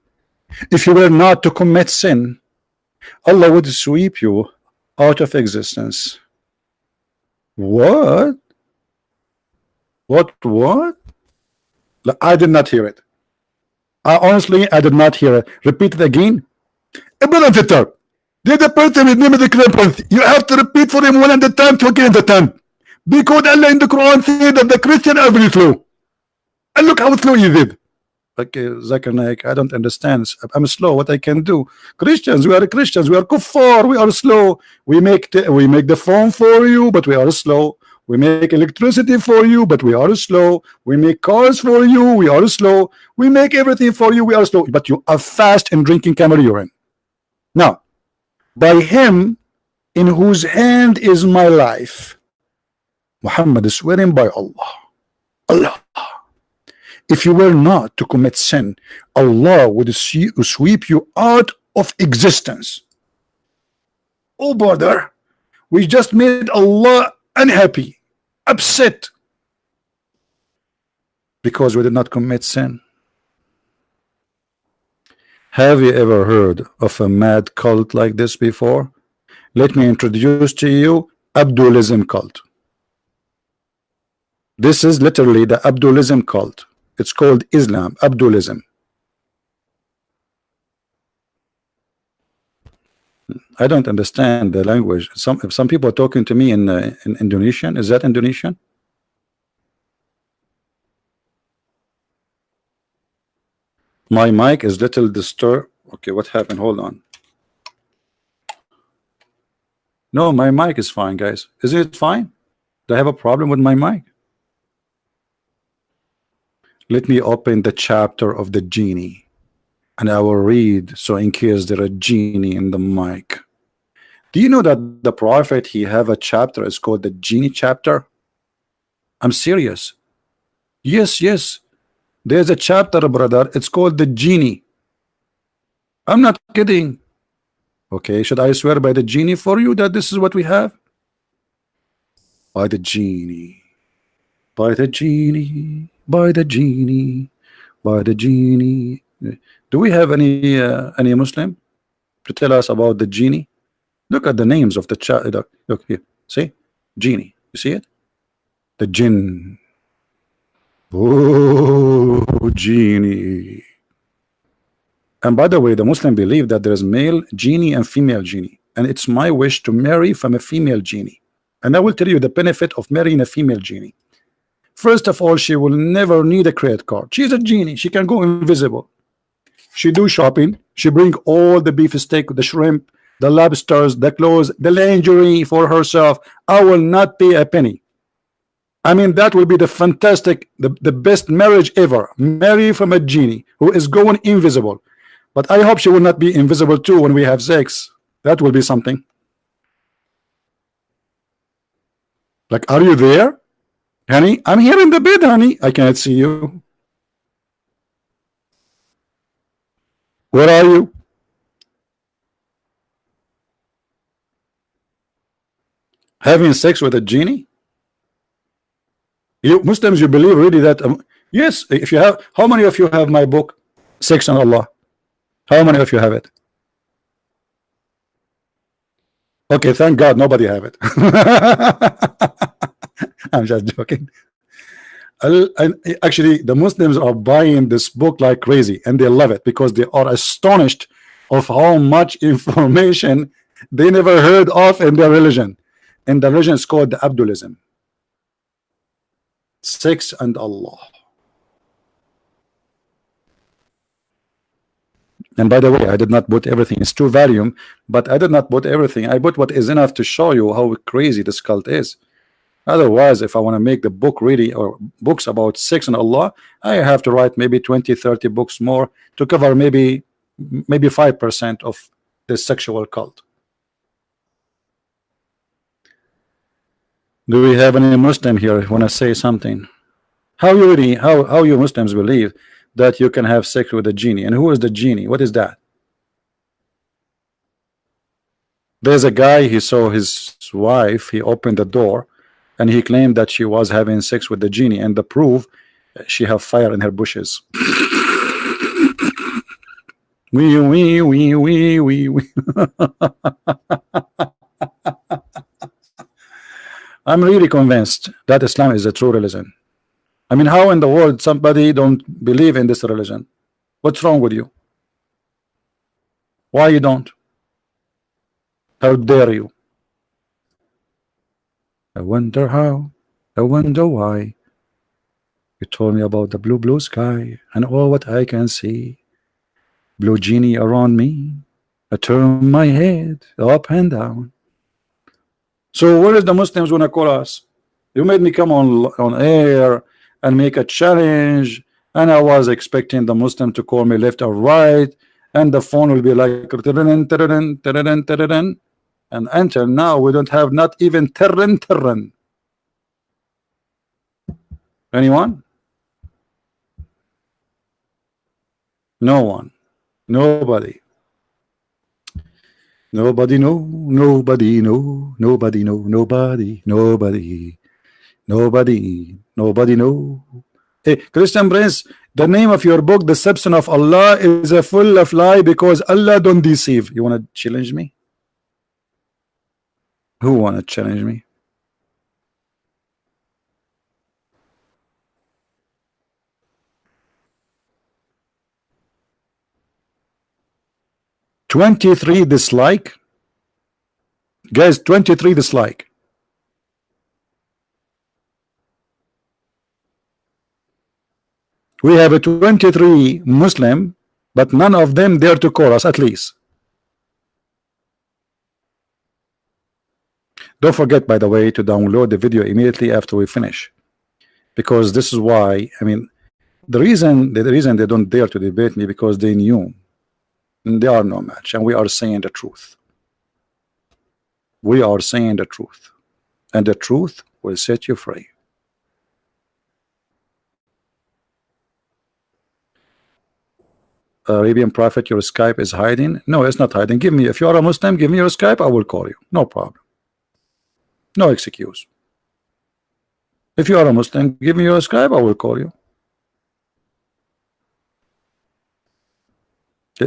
if you were not to commit sin, Allah would sweep you out of existence. What? I did not hear it. Honestly, I did not hear it. Repeat it again. There's a person with name of the Cleopas. You have to repeat for him 100 times to gain the time. Because Allah in the Quran said that the Christian are very slow. And look how slow he did. Okay, Zakir Naik, I don't understand. I'm slow. What I can do? Christians, we are Christians. We are kuffar. We are slow. We make the phone for you, but we are slow. We make electricity for you, but we are slow. We make cars for you. We are slow. We make everything for you. We are slow. But you are fast in drinking camel urine. Now, by him in whose hand is my life, Muhammad is swearing by Allah. Allah. If you were not to commit sin, Allah would sweep you out of existence. Oh brother, we just made Allah unhappy, upset, because we did not commit sin. Have you ever heard of a mad cult like this before? Let me introduce to you Abdulism cult. This is literally the Abdulism cult. It's called Islam, Abdulism. I don't understand the language. Some people are talking to me in Indonesian. Is that Indonesian? My mic is little disturbed. Okay, what happened? Hold on. No, my mic is fine, guys. Is it fine? Do I have a problem with my mic? Let me open the chapter of the genie, and I will read, so in case there is a genie in the mic. Do you know that the prophet, he have a chapter, it's called the genie chapter? I'm serious. Yes, yes. There's a chapter, brother. It's called the genie. I'm not kidding. Okay, should I swear by the genie for you that this is what we have? By the genie. By the genie. By the genie. By the genie. Do we have any Muslim to tell us about the genie? Look at the names of the child. Look here. See? Genie. You see it? The jinn. Oh, genie. And by the way, the Muslim believe that there is male genie and female genie, and it's my wish to marry from a female genie. And I will tell you the benefit of marrying a female genie. First of all, she will never need a credit card. She's a genie. She can go invisible. She do shopping. She bring all the beef steak, the shrimp, the lobsters, the clothes, the lingerie for herself. I will not pay a penny. I mean, that will be the fantastic, the best marriage ever. Marry from a genie who is going invisible. But I hope she will not be invisible too when we have sex. That will be something. Like, are you there? Honey, I'm here in the bed, honey. I cannot see you. Where are you? Having sex with a genie? You Muslims, you believe really that? Yes. If you have, how many of you have my book, Sex and Allah? How many of you have it? Okay, thank God nobody have it. I'm just joking. Actually, the Muslims are buying this book like crazy, and they love it because they are astonished of how much information they never heard of in their religion. And the religion is called the Abdulism. Sex and Allah. And by the way, I did not put everything. It's 2 volumes, but I did not put everything. I put what is enough to show you how crazy this cult is. Otherwise, if I want to make the book really, or books about sex and Allah, I have to write maybe 20-30 books more to cover maybe 5% of the sexual cult. Do we have any Muslim here who want to say something? How you Muslims believe that you can have sex with a genie? And who is the genie? What is that? There's a guy, he saw his wife, he opened the door, and he claimed that she was having sex with the genie, and the proof, she have fire in her bushes. Wee. I'm really convinced that Islam is a true religion. I mean, how in the world somebody don't believe in this religion? What's wrong with you? Why you don't? How dare you? I wonder how, I wonder why. You told me about the blue sky and all what I can see. Blue genie around me. I turn my head up and down. So where is the Muslims gonna call us? You made me come on air and make a challenge, and I was expecting the Muslim to call me left or right, and the phone will be like, and until now we don't have not even terren. Anyone? No one. Nobody. Nobody know. Nobody know. Nobody know. Nobody. Nobody. Nobody. Nobody know. Hey, Christian Prince, the name of your book, Deception of Allah, is a full of lie because Allah don't deceive. You want to challenge me? Who want to challenge me? $23 dislike. Guys, 23 dislike. We have a 23 Muslim, but none of them dare to call us, at least. Don't forget, by the way, to download the video immediately after we finish, because this is why, I mean, the reason they don't dare to debate me, because they knew they are no match, and we are saying the truth. We are saying the truth, and the truth will set you free. Arabian Prophet, your Skype is hiding. No, it's not hiding. Give me, if you are a Muslim, give me your Skype, I will call you. No problem. No excuse. If you are a Muslim, give me your Skype, I will call you.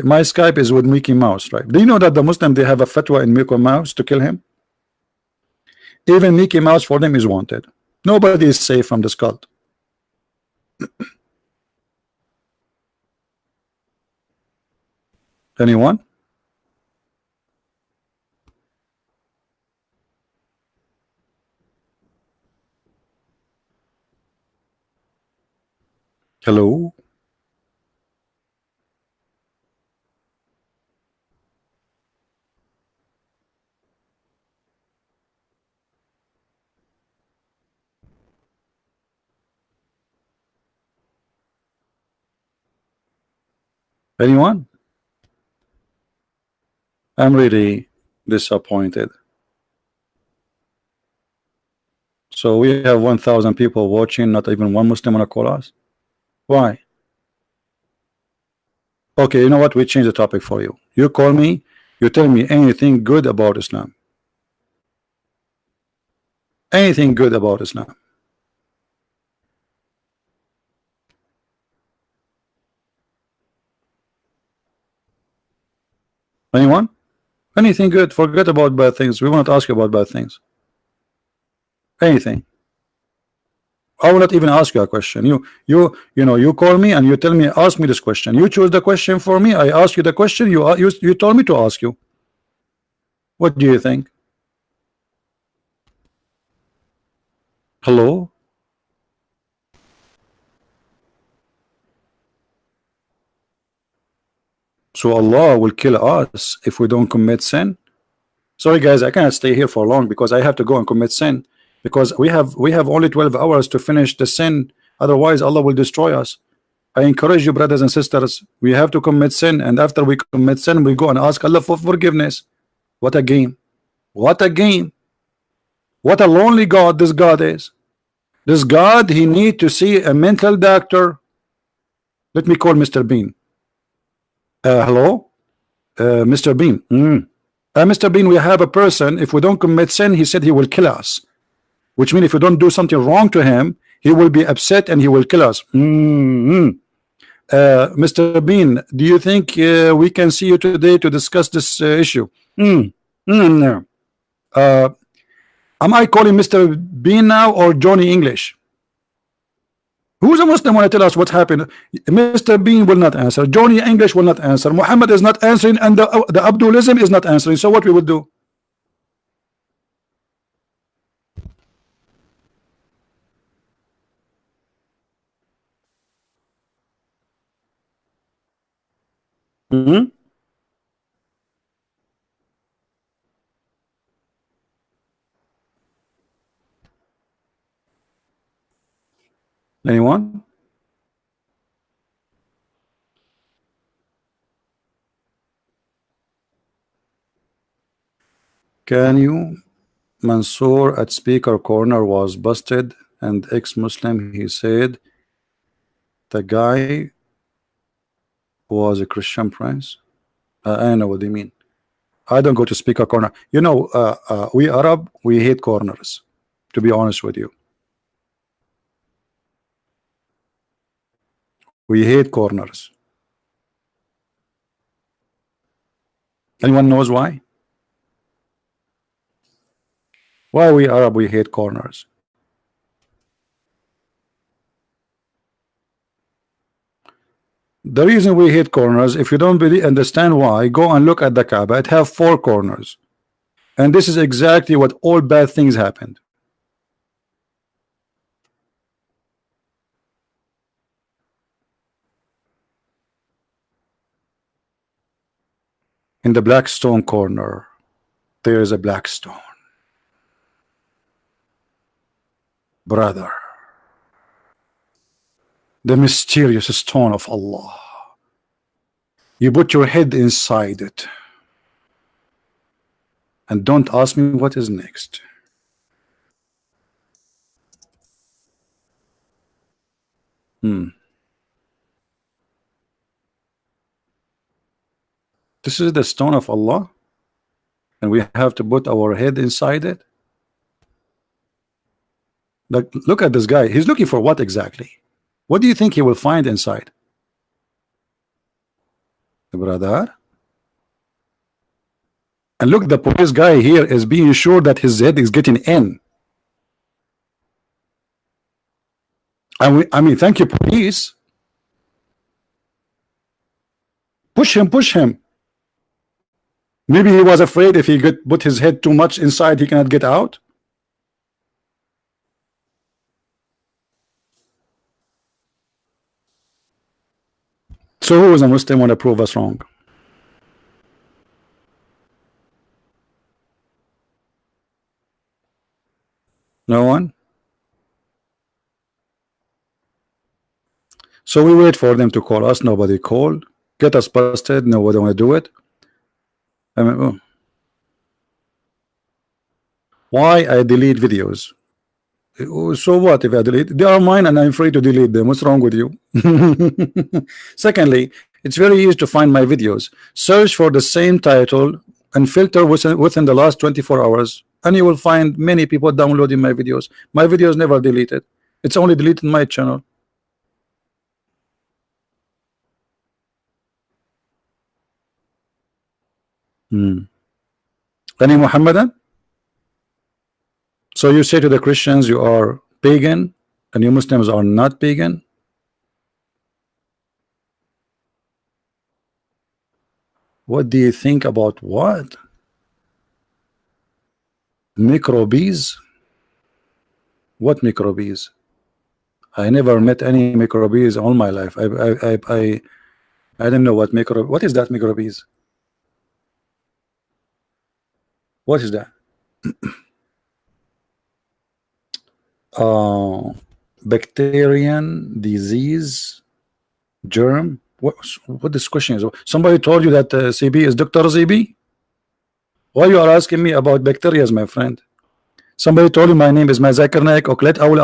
My Skype is with Mickey Mouse, right? Do you know that the Muslim, they have a fatwa in Mickey Mouse to kill him? Even Mickey Mouse for them is wanted. Nobody is safe from this cult. Anyone? Hello? Anyone? I'm really disappointed. So we have 1,000 people watching, not even one Muslim wanna call us. Why? Okay, you know what? We change the topic for you. You call me, you tell me anything good about Islam. Anything good about Islam. Anyone? Anything good? Forget about bad things. We won't ask you about bad things. Anything. I will not even ask you a question. You know, you call me and you tell me, ask me this question. You choose the question for me. I ask you the question. You told me to ask you. What do you think? Hello? So Allah will kill us if we don't commit sin. Sorry guys, I cannot stay here for long because I have to go and commit sin, because we have only 12 hours to finish the sin, otherwise Allah will destroy us. I encourage you, brothers and sisters, we have to commit sin, and after we commit sin we go and ask Allah for forgiveness. What a game. What a game. What a lonely God this God is. This God, he need to see a mental doctor. Let me call Mr. Bean. Hello, Mr. Bean. Mr. Bean, we have a person, if we don't commit sin, he said he will kill us, which means if we don't do something wrong to him, he will be upset and he will kill us. Mr. Bean, do you think we can see you today to discuss this issue? Am I calling Mr. Bean now or Johnny English? Who's a Muslim want to tell us what happened? Mr. Bean will not answer. Johnny English will not answer. Muhammad is not answering, and the Abdulism is not answering. So what we will do? Hmm? Anyone? Can you? Mansoor at Speaker Corner was busted and ex-Muslim. He said the guy was a Christian prince. I don't know what they mean. I don't go to Speaker Corner. You know, we Arab, we hate corners, to be honest with you. We hate corners. Anyone knows why? Why we Arab, we hate corners? The reason we hate corners, if you don't really understand why, go and look at the Kaaba. It have 4 corners. And this is exactly what all bad things happened. In the black stone corner, there is a black stone. Brother, the mysterious stone of Allah. You put your head inside it. And don't ask me what is next. This is the stone of Allah, and we have to put our head inside it. Look at this guy. He's looking for what exactly? What do you think he will find inside? Brother. And look, the police guy here is being sure that his head is getting in. I mean, thank you, police. Push him, push him. Maybe he was afraid if he put his head too much inside, he cannot get out. So who is a Muslim want to prove us wrong? No one? So we wait for them to call us. Nobody called. Get us busted. Nobody want to do it. I mean, why I delete videos? So what if I delete? They are mine and I'm free to delete them. What's wrong with you? Secondly, it's very easy to find my videos. Search for the same title and filter within the last 24 hours, and you will find many people downloading my videos. My videos never deleted. It's only deleted my channel. Any Muhammadan? So you say to the Christians you are pagan and you Muslims are not pagan? What do you think about what? Microbes? What microbes? I never met any microbes all my life. I don't know what microbe. What is that microbes? What is that? Bacterian disease germ. What this question is? Somebody told you that CB is Dr. CB? Why you are asking me about bacteria, my friend? Somebody told you my name is Zakir Naik Oklet. I will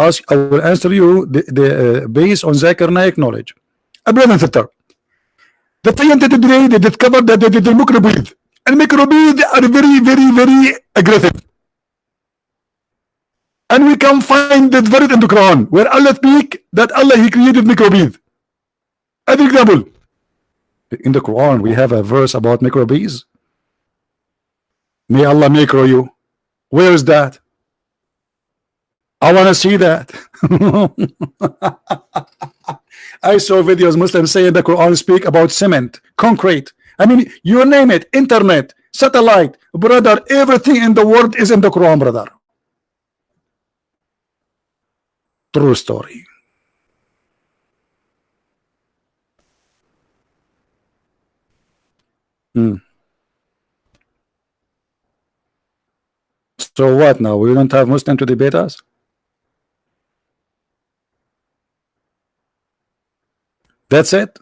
answer you based on Zakir Naik knowledge. Brother and sister, the scientists today they discovered that there is a microbes, and microbes are very aggressive. And we can find this verse in the Quran where Allah speak that Allah He created microbes. As an example, in the Quran we have a verse about microbes. May Allah micro you. Where is that? I want to see that. I saw videos Muslims saying the Quran speak about cement, concrete. I mean, you name it, internet, satellite, brother, everything in the world is in the Quran, brother. True story. So what now? We don't have Muslim to debate us? That's it.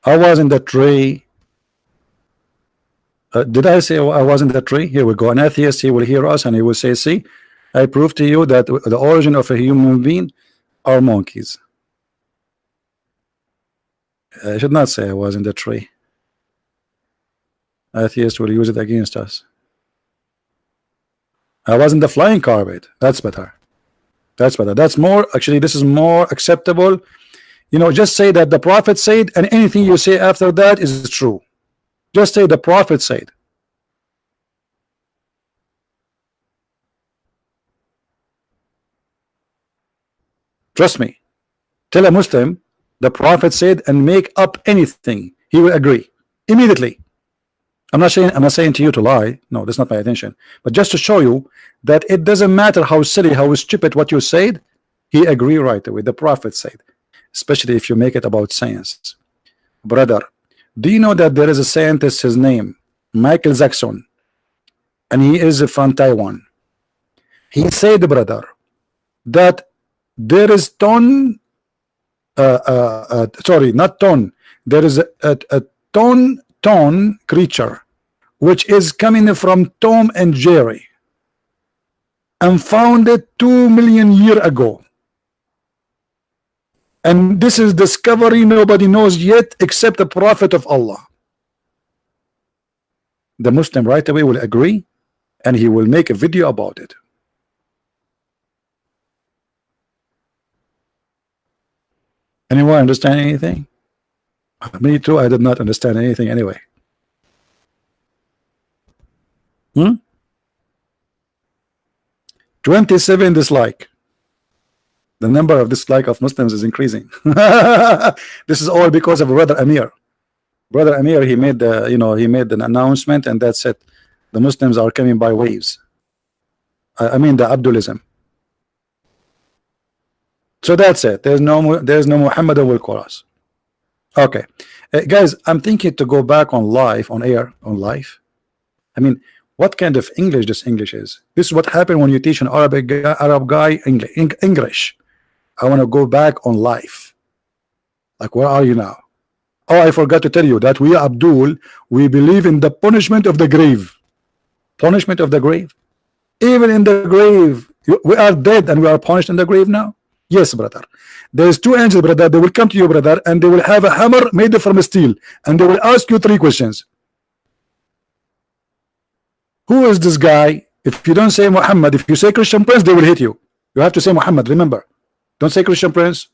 I was in the tree. Did I say I was in the tree? Here we go. An atheist, he will hear us and he will say, see, I prove to you that the origin of a human being are monkeys. I should not say I was in the tree. Atheists will use it against us. I was in the flying carpet. That's better. That's better. That's more, actually, this is more acceptable. You know, just say that the Prophet said, and anything you say after that is true. Just say the Prophet said. Trust me. Tell a Muslim the Prophet said and make up anything. He will agree immediately. I'm not saying to you to lie. No, that's not my intention. But just to show you that it doesn't matter how silly, how stupid what you said, he agree right away. The Prophet said, especially if you make it about science. Brother, do you know that there is a scientist, his name Michael Jackson, and he is from Taiwan. He said, brother, that there is sorry, not ton, there is a ton creature which is coming from Tom and Jerry and founded 2 million years ago. And this is discovery nobody knows yet except the Prophet of Allah. The Muslim right away will agree and he will make a video about it. Anyone understand anything? Me too, I did not understand anything anyway. 27 dislike. The number of dislike of Muslims is increasing. This is all because of Brother Amir. Brother Amir, he made the, you know, he made an announcement and that's it. The Muslims are coming by waves. I mean the Abdulism. So that's it. There's no Muhammad who will call us. Okay, guys, I'm thinking to go back on live, on air, on live. I mean, what kind of English this English is? This is what happened when you teach an Arab guy English. I want to go back on live. Like, where are you now? Oh, I forgot to tell you that we, Abdul, we believe in the punishment of the grave. Punishment of the grave. Even in the grave, we are dead and we are punished in the grave now. Yes, brother. There's 2 angels, brother. They will come to you, brother, and they will have a hammer made from steel, and they will ask you 3 questions. Who is this guy? If you don't say Muhammad, if you say Christian Prince, they will hit you. You have to say Muhammad. Remember, don't say Christian Prince.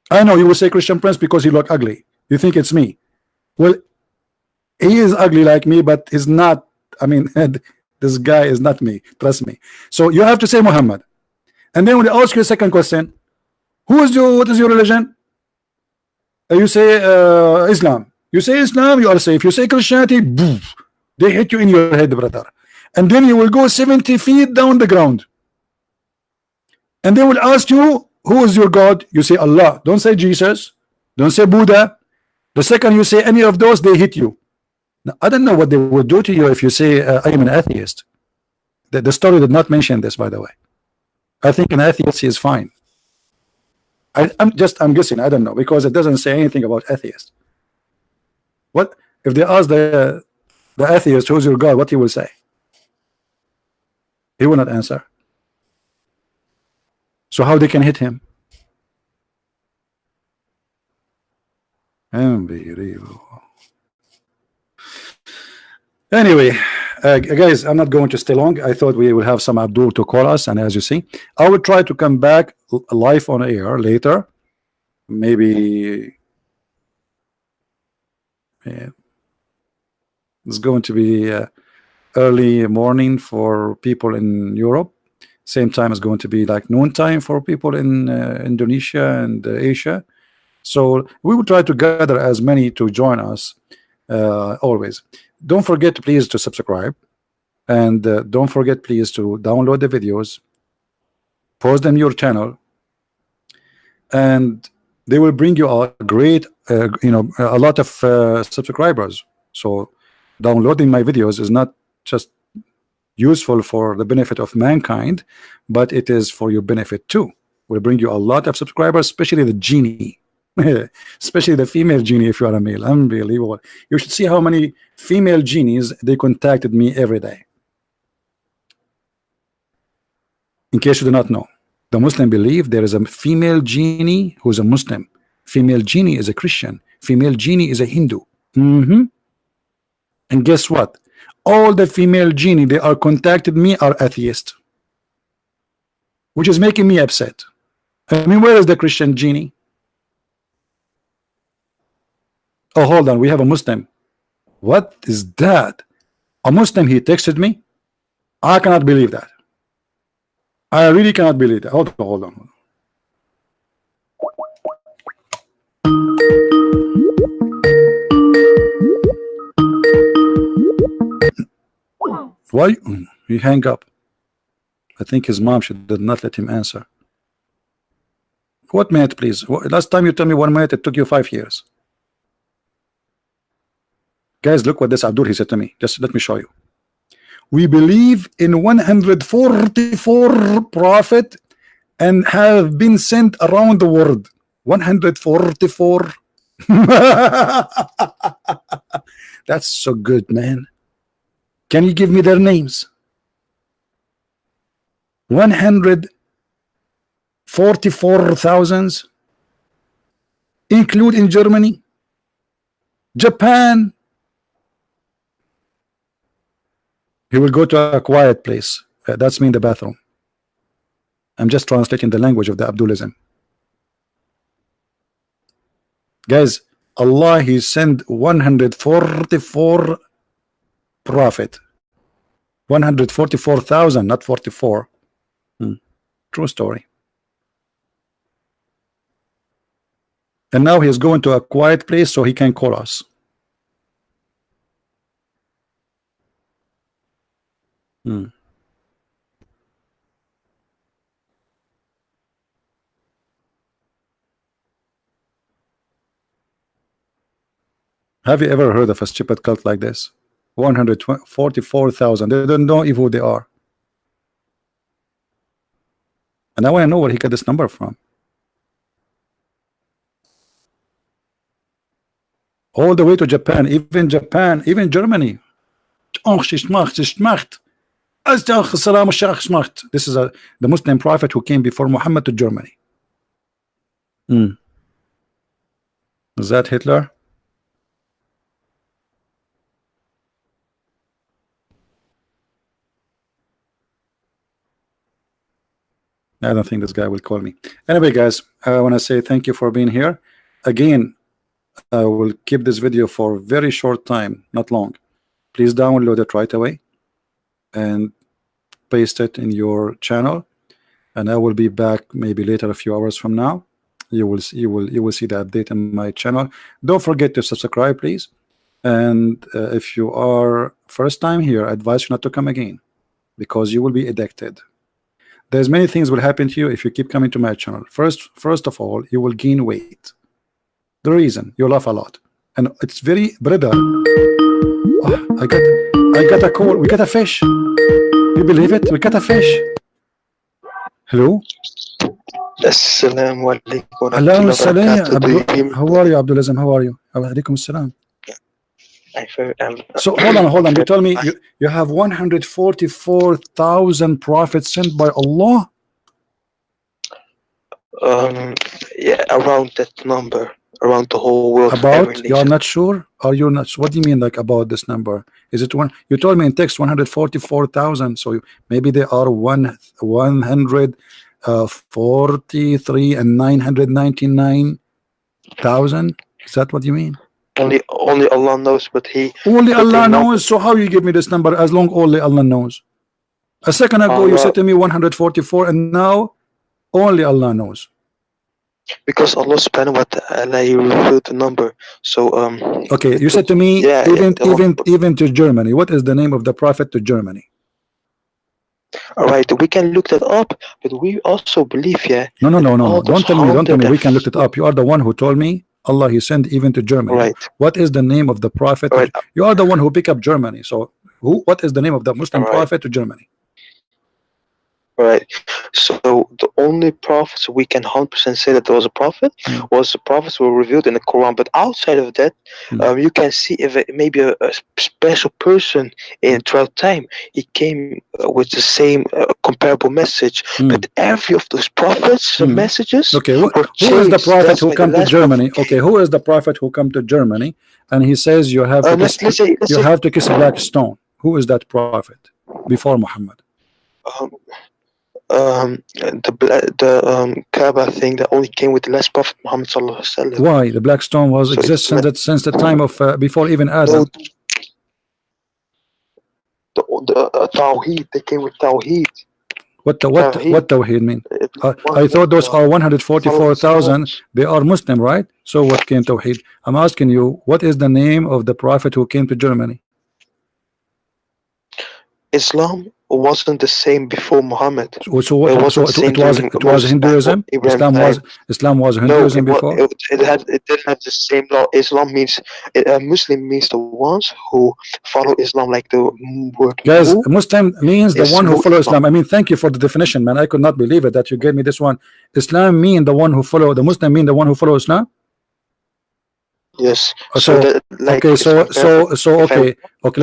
I know you will say Christian Prince because you look ugly. You think it's me. Well, he is ugly like me, but he's not. I mean, this guy is not me. Trust me. So you have to say Muhammad. And then when they ask you a second question, what is your religion? You say Islam. You say Islam, you are safe. You say Christianity, boom, they hit you in your head, brother. And then you will go 70 feet down the ground. And they will ask you, who is your God? You say Allah. Don't say Jesus. Don't say Buddha. The second you say any of those, they hit you. Now, I don't know what they will do to you if you say I am an atheist. The story did not mention this, by the way. I think an atheist is fine. I'm guessing. I don't know because it doesn't say anything about atheists. What if they ask the atheist who's your God? What he will say? He will not answer. So how they can hit him? Unbelievable. Anyway, guys, I'm not going to stay long. I thought we will have some Abdul to call us, and as you see, I will try to come back live on air later. Maybe it's going to be early morning for people in Europe. Same time is going to be like noon time for people in Indonesia and Asia. So we will try to gather as many to join us always. Don't forget please to subscribe, and don't forget please to download the videos, post them in your channel, and they will bring you a great a lot of subscribers. So downloading my videos is not just useful for the benefit of mankind, but it is for your benefit too. Will bring you a lot of subscribers, especially the genie. Especially the female genie if you are a male. Unbelievable. You should see how many female genies they contacted me every day. In case you do not know, the Muslim believe there is a female genie who's a Muslim, female genie is a Christian, female genie is a Hindu. And guess what? All the female genie they are contacted me are atheists, which is making me upset. I mean, where is the Christian genie? Oh, hold on, we have a Muslim. What is that? A Muslim, he texted me. I cannot believe that. I really cannot believe that. Hold on. Why? He hang up. I think his mom did not let him answer. What minute, please? Last time you told me 1 minute, it took you 5 years. Guys, look what this Abdul he said to me. Just let me show you. We believe in 144 prophet and have been sent around the world. 144. That's so good, man. Can you give me their names? 144,000, include in Germany, Japan. He will go to a quiet place. That's mean the bathroom. I'm just translating the language of the Abdulism. Guys, Allah, he sent 144 prophet. 144,000, not 44. True story. And now he's going to a quiet place so he can call us. Have you ever heard of a stupid cult like this? 144,000. They don't know even who they are. And I want to know where he got this number from. All the way to Japan, even Germany. This is the Muslim prophet who came before Muhammad to Germany. Is that Hitler? I don't think this guy will call me. Anyway, guys, I want to say thank you for being here. Again, I will keep this video for a very short time, not long. Please download it right away and paste it in your channel, and I will be back maybe later, a few hours from now. You will see the update in my channel. Don't forget to subscribe, please. And if you are first time here, I advise you not to come again, because you will be addicted. There's many things will happen to you if you keep coming to my channel. First of all, you will gain weight. The reason, you laugh a lot, and it's very brother. Oh, I got a call. We got a fish. You believe it? We got a fish. Hello. Assalamu alaikum. Hello, salam. How are you, Abdulism? How are you? Alaikum salam. So hold on. You told me you have 144,000 prophets sent by Allah. Yeah, around that number, around the whole world. About? You are not sure? Are you not? What do you mean, like about this number? Is it one? You told me in text 144,000. So maybe they are 143 and 999,000. Is that what you mean? Only Allah knows, but only Allah knows. So how you give me this number as long only Allah knows? A second ago you said to me 144, and now only Allah knows. Because Allah subhanahu wa ta'ala, he revealed the number. So okay, you said to me, yeah, even to Germany. What is the name of the prophet to Germany? All right, we can look that up, but we also believe, yeah. No. Don't tell me we can look it up. You are the one who told me Allah He sent even to Germany. Right. What is the name of the prophet? Right. You are the one who pick up Germany. So what is the name of the Muslim Right. prophet to Germany? Right. So the only prophets we can 100% say that there was a prophet was the prophets were revealed in the Quran. But outside of that, you can see if it maybe a special person in throughout time he came with the same comparable message. But every of those prophets messages. Okay, who is the prophet who come to Germany? Okay, who is the prophet who come to Germany and he says you have to have to kiss a black stone? Who is that prophet before Muhammad? The Kaaba thing that only came with the last prophet Muhammad sallallahu alaihi wasallam. Why the black stone was existent since the time of before even Adam? The Tawheed, they came with Tawheed. What Tawheed mean? I thought those are 144,000. They are Muslim, right? So what came Tawheed? I'm asking you, what is the name of the prophet who came to Germany? Islam wasn't the same before Muhammad. So what? It was Hinduism. Islam was Hinduism before. It didn't have the same law. Islam means Muslim means the ones who follow Islam, like the word. Guys, Muslim means the one who follows Islam. I mean, thank you for the definition, man. I could not believe it that you gave me this one. Islam mean the one who follow. The Muslim mean the one who follows Islam. Yes. Okay. Let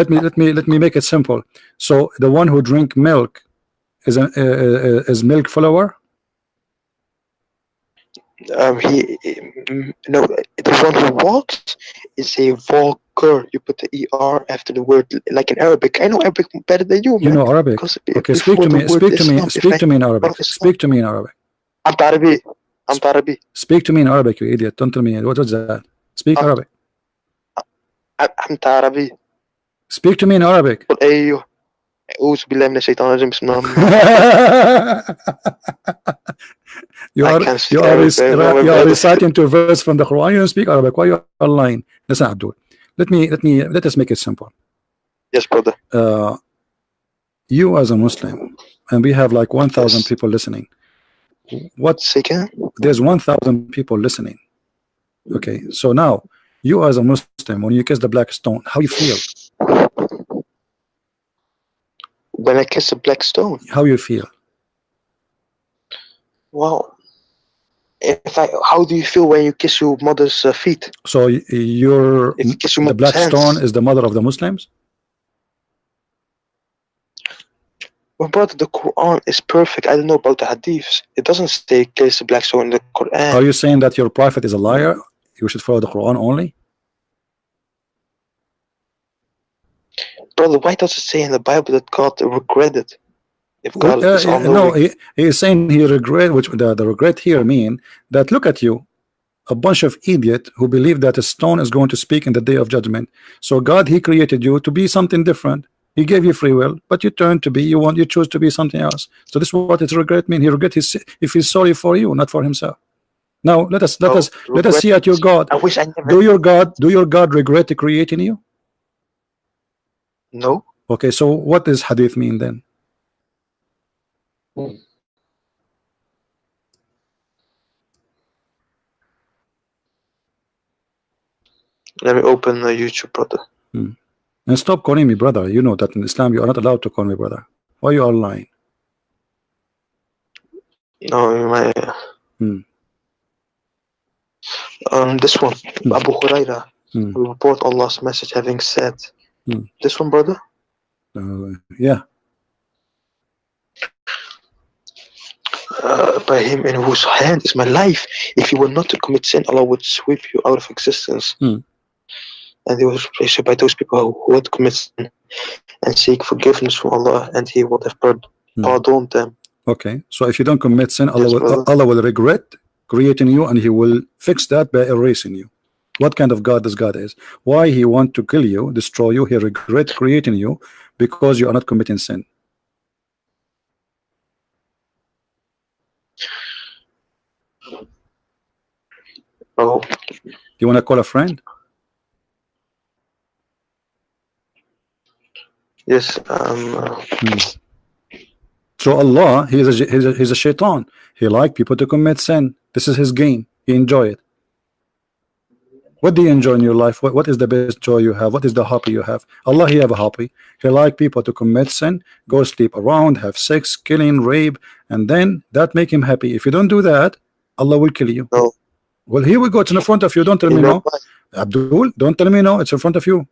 me make it simple. So the one who drink milk is milk follower. No, the one who walks is a walker. You put the er after the word, like in Arabic. I know Arabic better than you. You know Arabic. Okay, speak to me. Speak to me in Arabic. Speak to me in Arabic. I'm Arabic. Speak to me in Arabic, you idiot. Don't tell me what is that. Speak Arabic. I'm Arabic. Speak to me in Arabic. You are reciting two verses from the Quran. You don't speak Arabic. Why you are lying? Listen, Abdul. Let us make it simple. Yes, brother. You as a Muslim, and we have like 1,000 people listening. There's 1,000 people listening. Okay, so now you as a Muslim, when you kiss the black stone, how you feel? When I kiss a black stone, how you feel? Wow. How do you feel when you kiss your mother's feet? So the black stone is the mother of the Muslims? Well, brother, the Quran is perfect. I don't know about the hadiths. It doesn't say kiss a black stone in the Quran. Are you saying that your prophet is a liar? You should follow the Quran only? Brother, why does it say in the Bible that God regretted? If God is no, he is saying he regret, which the regret here mean that look at you, a bunch of idiot who believe that a stone is going to speak in the day of judgment. So God, he created you to be something different. He gave you free will, but you turn to be, you choose to be something else. So this is what his regret mean. He regret if he's sorry for you, not for himself. Now let us see at your God. I wish I never. Do your God regret creating you? No. Okay, so what does hadith mean then? Let me open YouTube, brother. And stop calling me brother. You know that in Islam you are not allowed to call me brother. Why you are lying? No, my. This one, Abu Huraira, will report Allah's message having said. This one, brother. Yeah. By him in whose hand is my life. If you were not to commit sin, Allah would sweep you out of existence. And they were replaced by those people who would commit sin and seek forgiveness from Allah, and He would have pardoned them. Okay, so if you don't commit sin, Allah will regret creating you, and He will fix that by erasing you. What kind of God this God is? Why He want to kill you, destroy you? He regret creating you because you are not committing sin. Oh, you want to call a friend? Yes. So Allah, he's a shaitan. He like people to commit sin. This is his game. He enjoy it. What do you enjoy in your life? What is the best joy you have? What is the hobby you have? Allah, He have a hobby. He like people to commit sin, go sleep around, have sex, killing, rape, and then that make Him happy. If you don't do that, Allah will kill you. No. Well, here we go. It's in front of you. Don't tell me no. Abdul, don't tell me no. It's in front of you.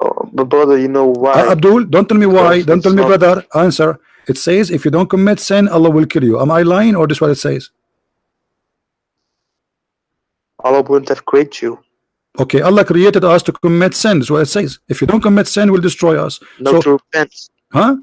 Oh, but brother, you know why? Abdul, don't tell me why. Don't tell me, brother. Answer. It says if you don't commit sin, Allah will kill you. Am I lying or this what it says? Allah wouldn't have created you. Okay, Allah created us to commit sin. That's what it says. If you don't commit sin, will destroy us. No, to repent. Huh?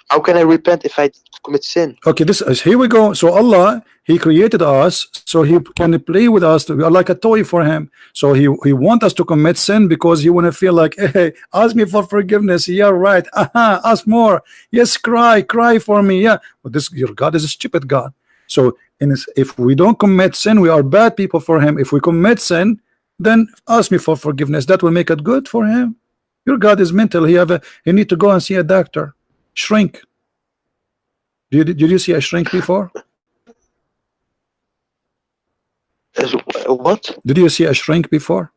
How can I repent if I commit sin? Okay, this is here we go. So Allah, He created us so He can play with us. We are like a toy for Him. So He wants us to commit sin because He want to feel like, hey, ask me for forgiveness. Yeah, right. Ask more. Yes, cry for me. Yeah, but this your God is a stupid God. So if we don't commit sin, we are bad people for Him. If we commit sin, then ask me for forgiveness. That will make it good for Him. Your God is mental. He need to go and see a doctor. Shrink. Did you see a shrink before? What? Did you see a shrink before?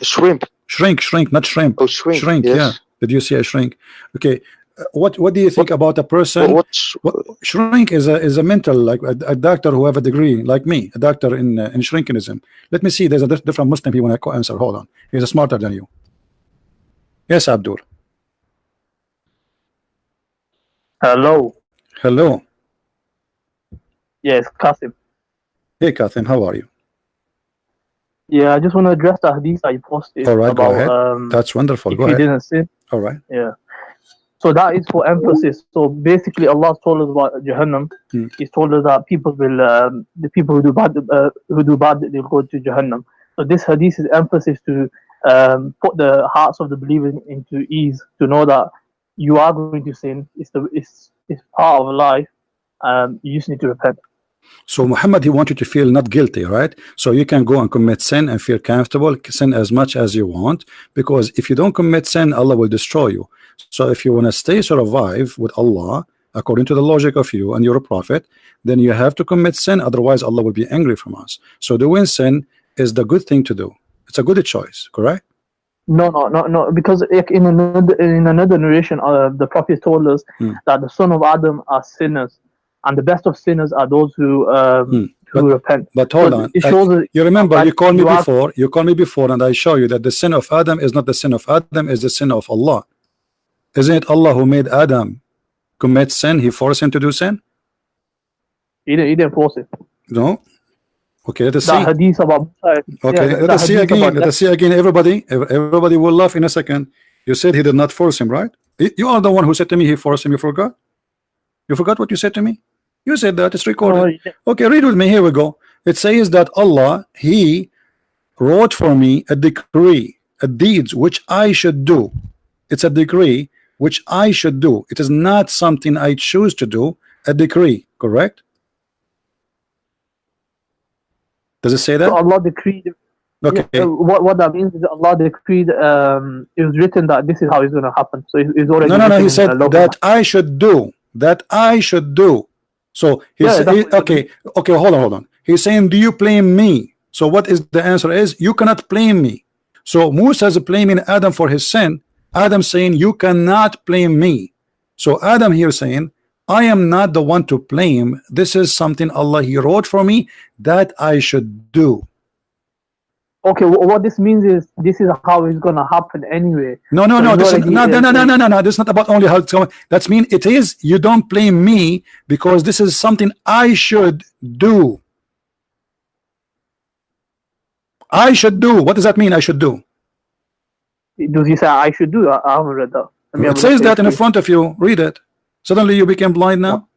Shrimp. Shrink, not shrimp. Oh, shrink. Shrink, yes. yeah. Did you see a shrink? Okay. What do you think about a person? Shrink is a mental, like a doctor who have a degree, like me, a doctor in shrinkinism. Let me see. There's a different Muslim here when I answer. Hold on. He's smarter than you. Yes, Abdul. Hello. Hello. Yes, Qasim. Hey, Qasim, how are you? Yeah, I just want to address the hadith I posted. All right, about, go ahead. That's wonderful. Go ahead. If you didn't sin. All right. Yeah. So that is for emphasis. So basically, Allah told us about Jahannam. He's told us that people will, the people who do bad, they'll go to Jahannam. So this hadith is emphasis to put the hearts of the believers into ease, to know that you are going to sin. It's part of life. You just need to repent. So Muhammad, he wants you to feel not guilty, right? So you can go and commit sin and feel comfortable, sin as much as you want, because if you don't commit sin, Allah will destroy you. So if you want to survive with Allah, according to the logic of you and you're a prophet, then you have to commit sin, otherwise Allah will be angry from us. So doing sin is the good thing to do. It's a good choice, correct? No, because in another narration, the Prophet told us that the son of Adam are sinners, and the best of sinners are those who repent. But hold on, you remember you called me before, and I show you that the sin of Adam is not the sin of Adam, is the sin of Allah. Isn't it Allah who made Adam commit sin? He forced him to do sin? He didn't force it. No? Okay, let us see. Hadith about, okay, let us see again. Let us see again. Everybody will laugh in a second. You said he did not force him, right? You are the one who said to me he forced him. You forgot? You forgot what you said to me? You said that. It's recorded. Okay, read with me. Here we go. It says that Allah, He wrote for me a decree, a deeds which I should do. It's a decree which I should do. It is not something I choose to do. A decree, correct? Does it say that? So Allah decreed. Okay. Yeah, what that means is Allah decreed. It was written that this is how it's going to happen. So it's already. No. He said that I should do. That I should do. So okay. Hold on. He's saying, do you blame me? So what is the answer? Is you cannot blame me. So Musa is blaming Adam for his sin. Adam saying you cannot blame me. So Adam here saying I am not the one to blame. This is something Allah He wrote for me that I should do. Okay, what this means is this is how it's gonna happen anyway. No. This is not about only how it's going. That's mean it is. You don't blame me because this is something I should do. I should do. What does that mean? I should do. Does he say I should do? I haven't read that. It says that in front of you. Read it. Suddenly you became blind now.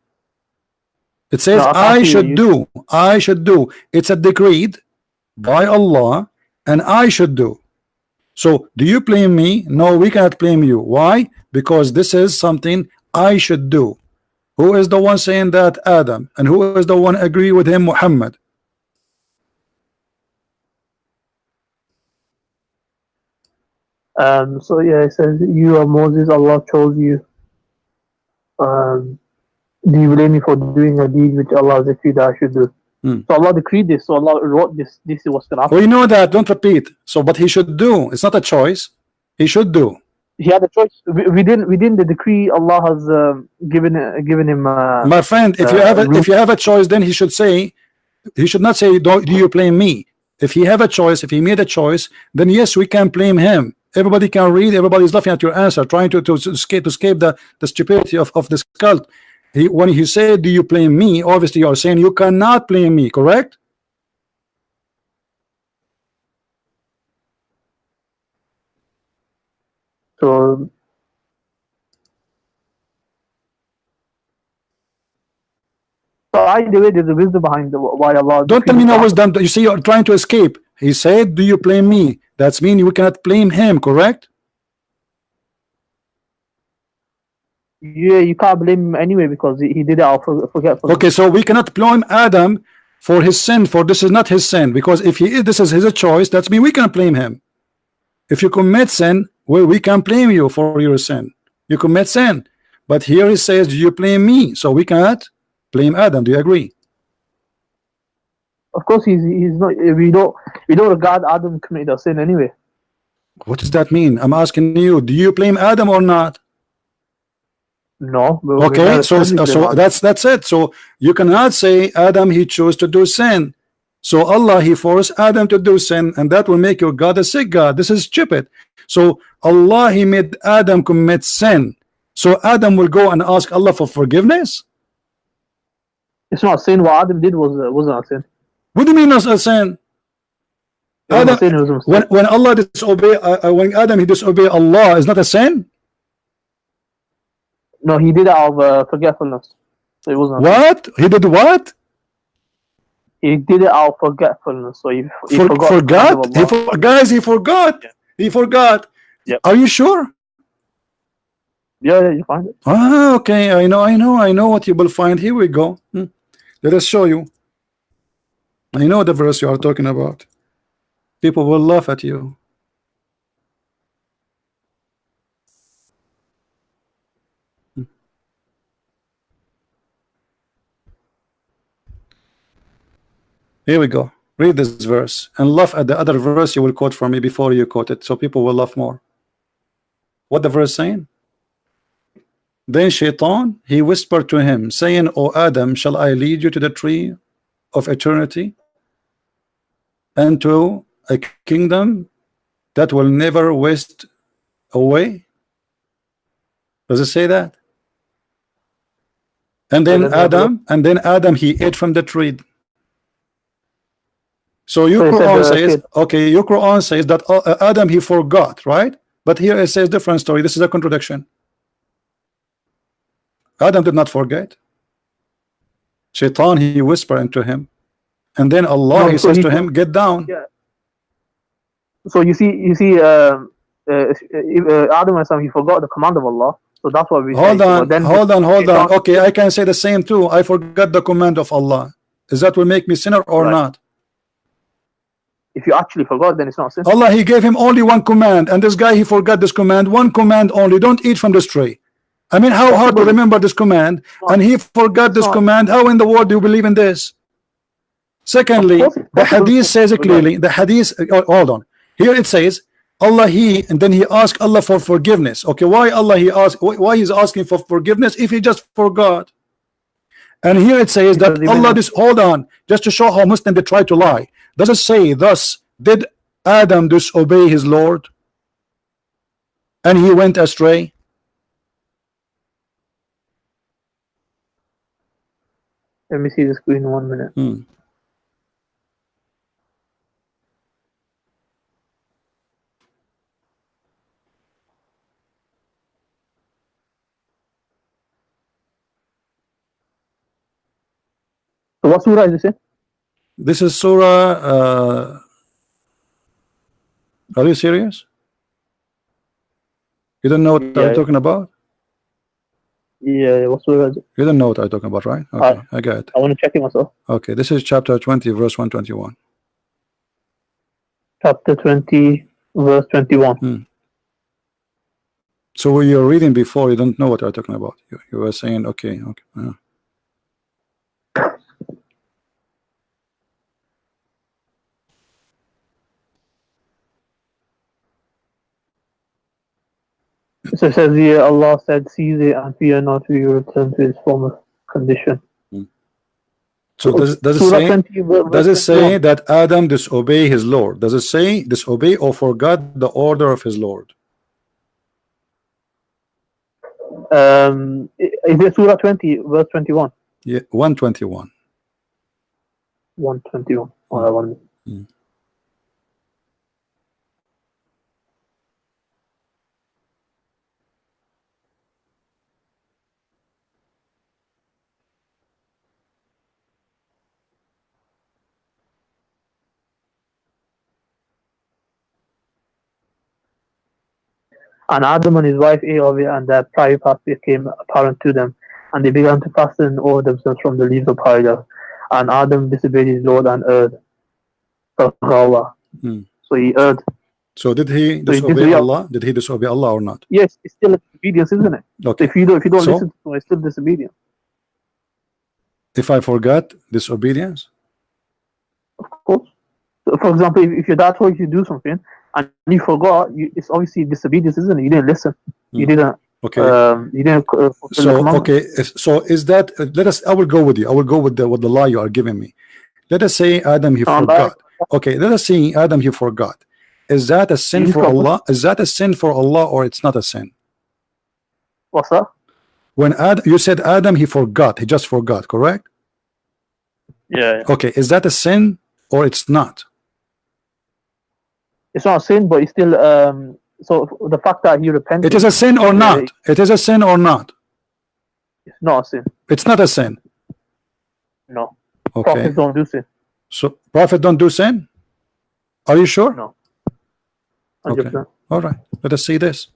It says I should do. I should do. It's a decreed by Allah, and I should do. So do you blame me? No, we cannot blame you. Why? Because this is something I should do. Who is the one saying that? Adam. And who is the one agree with him? Muhammad. So yeah, it says you are Moses, Allah chose you. Do you blame me for doing a deed which Allah has decreed I should do? So Allah decreed this. So Allah wrote this. This is what's going to happen. We know that. Don't repeat. So, but he should do. It's not a choice. He should do. He had a choice within the decree. Allah has given him. My friend, if you have a choice, then he should say. He should not say, do you blame me? If he have a choice, if he made a choice, then yes, we can blame him. Everybody can read. Everybody is laughing at your answer, trying to escape the stupidity of this cult. When he said, do you blame me? Obviously, you are saying you cannot blame me. Correct? So either way, there's a wisdom behind why Allah. Don't tell me no wisdom. You see, you're trying to escape. He said, "Do you blame me?" That's mean we cannot blame him. Correct? Yeah, you can't blame him anyway because he did it out of forgetfulness. Okay, so we cannot blame Adam for his sin. For this is not his sin, because if this is his choice, that's mean we cannot blame him. If you commit sin, well, we can blame you for your sin. You commit sin, but here he says, "Do you blame me?" So we cannot blame Adam. Do you agree? Of course, he's not. We don't regard Adam committed a sin anyway. What does that mean? I'm asking you. Do you blame Adam or not? No. Okay, so that's it. So you cannot say Adam he chose to do sin. So Allah he forced Adam to do sin, and that will make your God a sick God. This is stupid. So Allah he made Adam commit sin. So Adam will go and ask Allah for forgiveness. It's not sin. What Adam did wasn't a sin. What do you mean not a sin? Adam, when Allah disobey, when Adam he disobey Allah, is not a sin. No, he did it out of forgetfulness. So it wasn't. What? He did what? He did it out of forgetfulness. So he forgot. Guys, he forgot. Yeah. He forgot. Yep. Are you sure? Yeah, you find it. Ah, okay. I know what you will find. Here we go. Let us show you. I know the verse you are talking about. People will laugh at you. Here we go. Read this verse and laugh at the other verse you will quote for me before you quote it, so people will laugh more. What the verse saying? Then Shaitan he whispered to him, saying, "O Adam, shall I lead you to the tree of eternity and to a kingdom that will never waste away?" Does it say that? And then Adam he ate from the tree. So your Quran says, okay, your Quran says that Adam he forgot, right? But here it says different story. This is a contradiction. Adam did not forget. Shaitan he whispered into him, and then Allah he says to him, "Get down." Yeah. So you see, Adam he forgot the command of Allah. So that's what we hold on. Okay, I can say the same too. I forgot the command of Allah. Is that will make me sinner or not? If you actually forgot, then it's not sin. Allah he gave him only one command, and this guy he forgot this command. One command only: don't eat from this tree. I mean, how hard to remember this command, and he forgot this command. How in the world do you believe in this? Secondly, the hadith says it clearly. The hadith, hold on. Here it says Allah and then he asked Allah for forgiveness. Okay, why Allah why he's asking for forgiveness if he just forgot? And here it says that Allah hold on, just to show how Muslim they try to lie. Does it say, thus did Adam disobey his Lord and he went astray? Let me see the screen 1 minute. So what surah is this in? This is surah. Are you serious? You don't know what I'm talking about? Yeah, what surah is it? You don't know what I'm talking about, right? Okay, I got it. I want to check it myself. Okay, this is chapter 20, verse 121. Chapter 20, verse 21. So when you're reading before, you don't know what I'm talking about. You were saying, okay. So it says here, Allah said, seize it and fear not, we will return to its former condition. So does it say that Adam disobey his Lord? Does it say disobey or forgot the order of his Lord? Is it Surah 20, verse 21? Yeah, 121. 121. Oh, I wonder. And Adam and his wife Eve and their private path became apparent to them, and they began to fasten over themselves from the leaves of paradise. And Adam disobeyed his Lord and erred. So he erred. So did he disobey Allah? Did he disobey Allah or not? Yes, it's still disobedience, isn't it? Okay. So if you don't listen to him, it's still disobedience. If I forgot disobedience? Of course. So for example, if your dad told you to do something and you forgot, it's obviously disobedience, isn't it? You didn't listen. You didn't. Okay. You didn't. So is that? I will go with you. I will go with the lie you are giving me. Let us say Adam he forgot. Okay. Let us say Adam he forgot. Is that a sin for Allah? Is that a sin for Allah or it's not a sin? What's that? When you said Adam he forgot. He just forgot. Correct? Yeah. Okay. Is that a sin or it's not? It's not a sin, but it's still so the fact that he repented. It is a sin or not? It is a sin or not? It's not a sin. It's not a sin. No. Okay. Prophets don't do sin. So Prophet don't do sin? Are you sure? No. 100%. Okay. All right. Let us see this.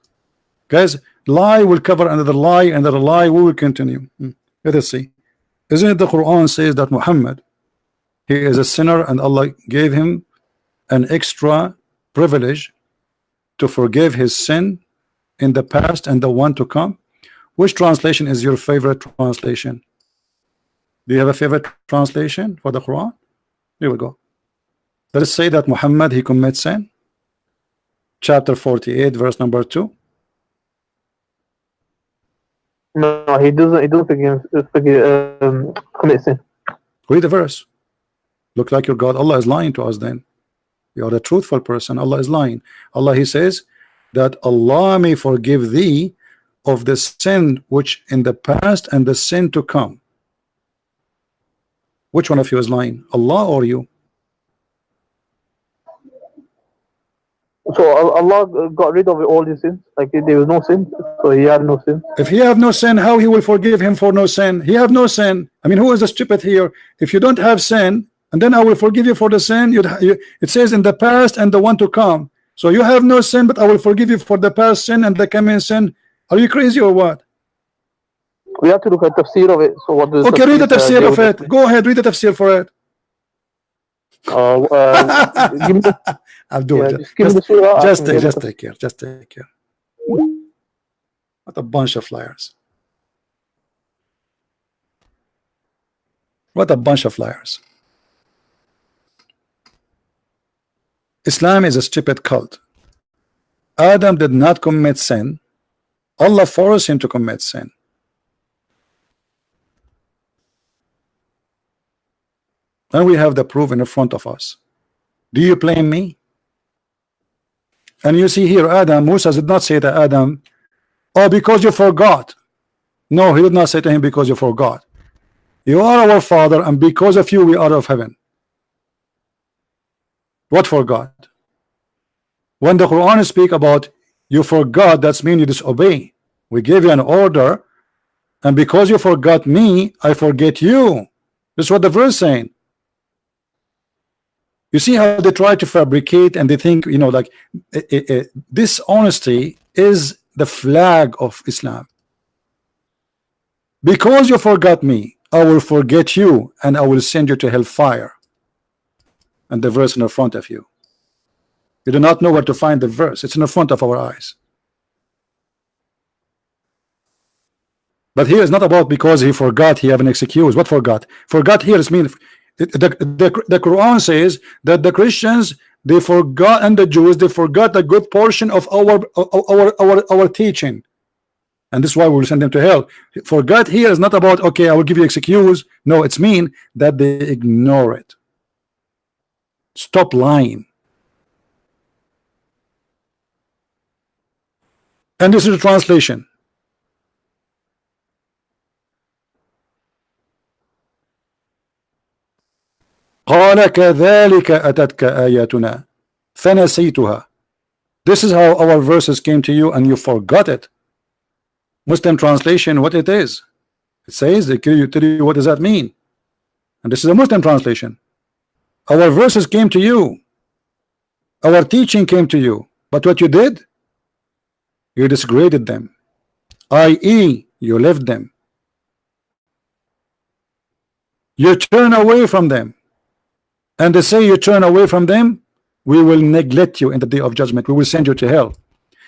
Guys, lie will cover another lie, another lie. We will continue. Let us see. Isn't it the Quran says that Muhammad, he is a sinner and Allah gave him an extra privilege to forgive his sin in the past and the one to come? Which translation is your favorite translation? Do you have a favorite translation for the Quran? Here we go. Let us say that Muhammad he commits sin. Chapter 48 verse number 2. No, he doesn't commit sin. Read the verse. Look like your God. Allah is lying to us then. You are a truthful person. Allah is lying. Allah he says that Allah may forgive thee of the sin which in the past and the sin to come. Which one of you is lying? Allah or you? So Allah got rid of all his sins. Like there was no sin, so he had no sin. If he have no sin, how he will forgive him for no sin? He have no sin. I mean, who is the stupid here? If you don't have sin, and then I will forgive you for the sin, it says in the past and the one to come. So you have no sin, but I will forgive you for the past sin and the coming sin. Are you crazy or what? We have to look at the tafsir of it. So what does okay, read the tafsir of it. Go ahead, read the tafsir for it. Give me the, I'll do it. Just take care. Just take care. What a bunch of liars. What a bunch of liars. Islam is a stupid cult. Adam did not commit sin. Allah forced him to commit sin. And we have the proof in front of us. Do you blame me? And you see here Adam, Musa did not say to Adam, oh, because you forgot. No, he did not say to him, because you forgot. You are our father, and because of you we are of heaven. What forgot? When the Quran speak about you forgot, that's mean you disobey. We gave you an order, and because you forgot me, I forget you. This is what the verse saying. You see how they try to fabricate, and they think, you know, like dishonesty is the flag of Islam. Because you forgot me, I will forget you, and I will send you to hellfire. And the verse in the front of you. You do not know where to find the verse. It's in the front of our eyes. But here it's not about because he forgot, he have an excuse. What forgot? Forgot here is mean. The Quran says that the Christians, they forgot, and the Jews, they forgot a good portion of our teaching. and this is why we will send them to hell. Forgot here is not about okay, I will give you excuse. No, it's mean that they ignore it. Stop lying. And this is the translation. قال كذلك أتتك آياتنا فنسيتها. This is how our verses came to you and you forgot it. Muslim translation, what it is. It says, they tell you what does that mean. And this is a Muslim translation. Our verses came to you. Our teaching came to you. But what you did? You disgraded them. i.e., you left them. You turn away from them. And they say you turn away from them, we will neglect you in the day of judgment. We will send you to hell.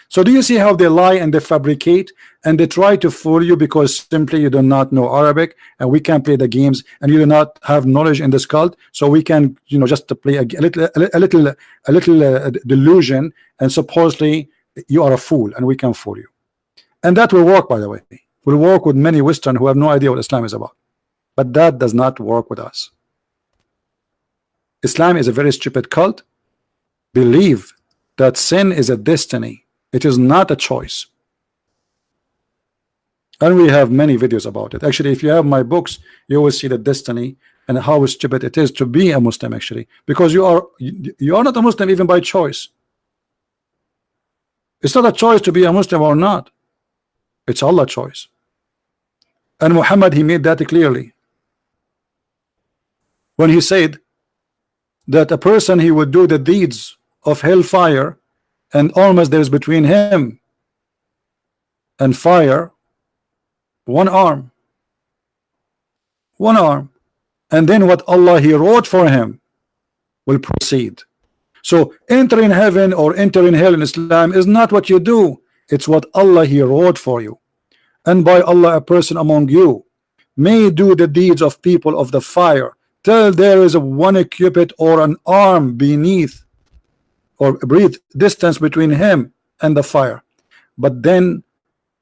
So do you see how they lie and they fabricate and they try to fool you because simply you do not know Arabic and we can't play the games and you do not have knowledge in this cult, so we can, you know, just to play a little delusion, and supposedly you are a fool and we can fool you. And that will work, by the way. Will work with many Western who have no idea what Islam is about. But that does not work with us. Islam is a very stupid cult. Believe that sin is a destiny. It is not a choice. And we have many videos about it. Actually, if you have my books, you will see the destiny and how stupid it is to be a Muslim, actually, because you are not a Muslim even by choice. It's not a choice to be a Muslim or not. It's Allah's choice. And Muhammad, he made that clearly when he said that a person, he would do the deeds of hellfire, and almost there is between him and fire one arm, and then what Allah he wrote for him will proceed. So entering heaven or entering hell in Islam is not what you do, it's what Allah he wrote for you. And by Allah, a person among you may do the deeds of people of the fire till there is a one cubit or an arm beneath or breathe distance between him and the fire. But then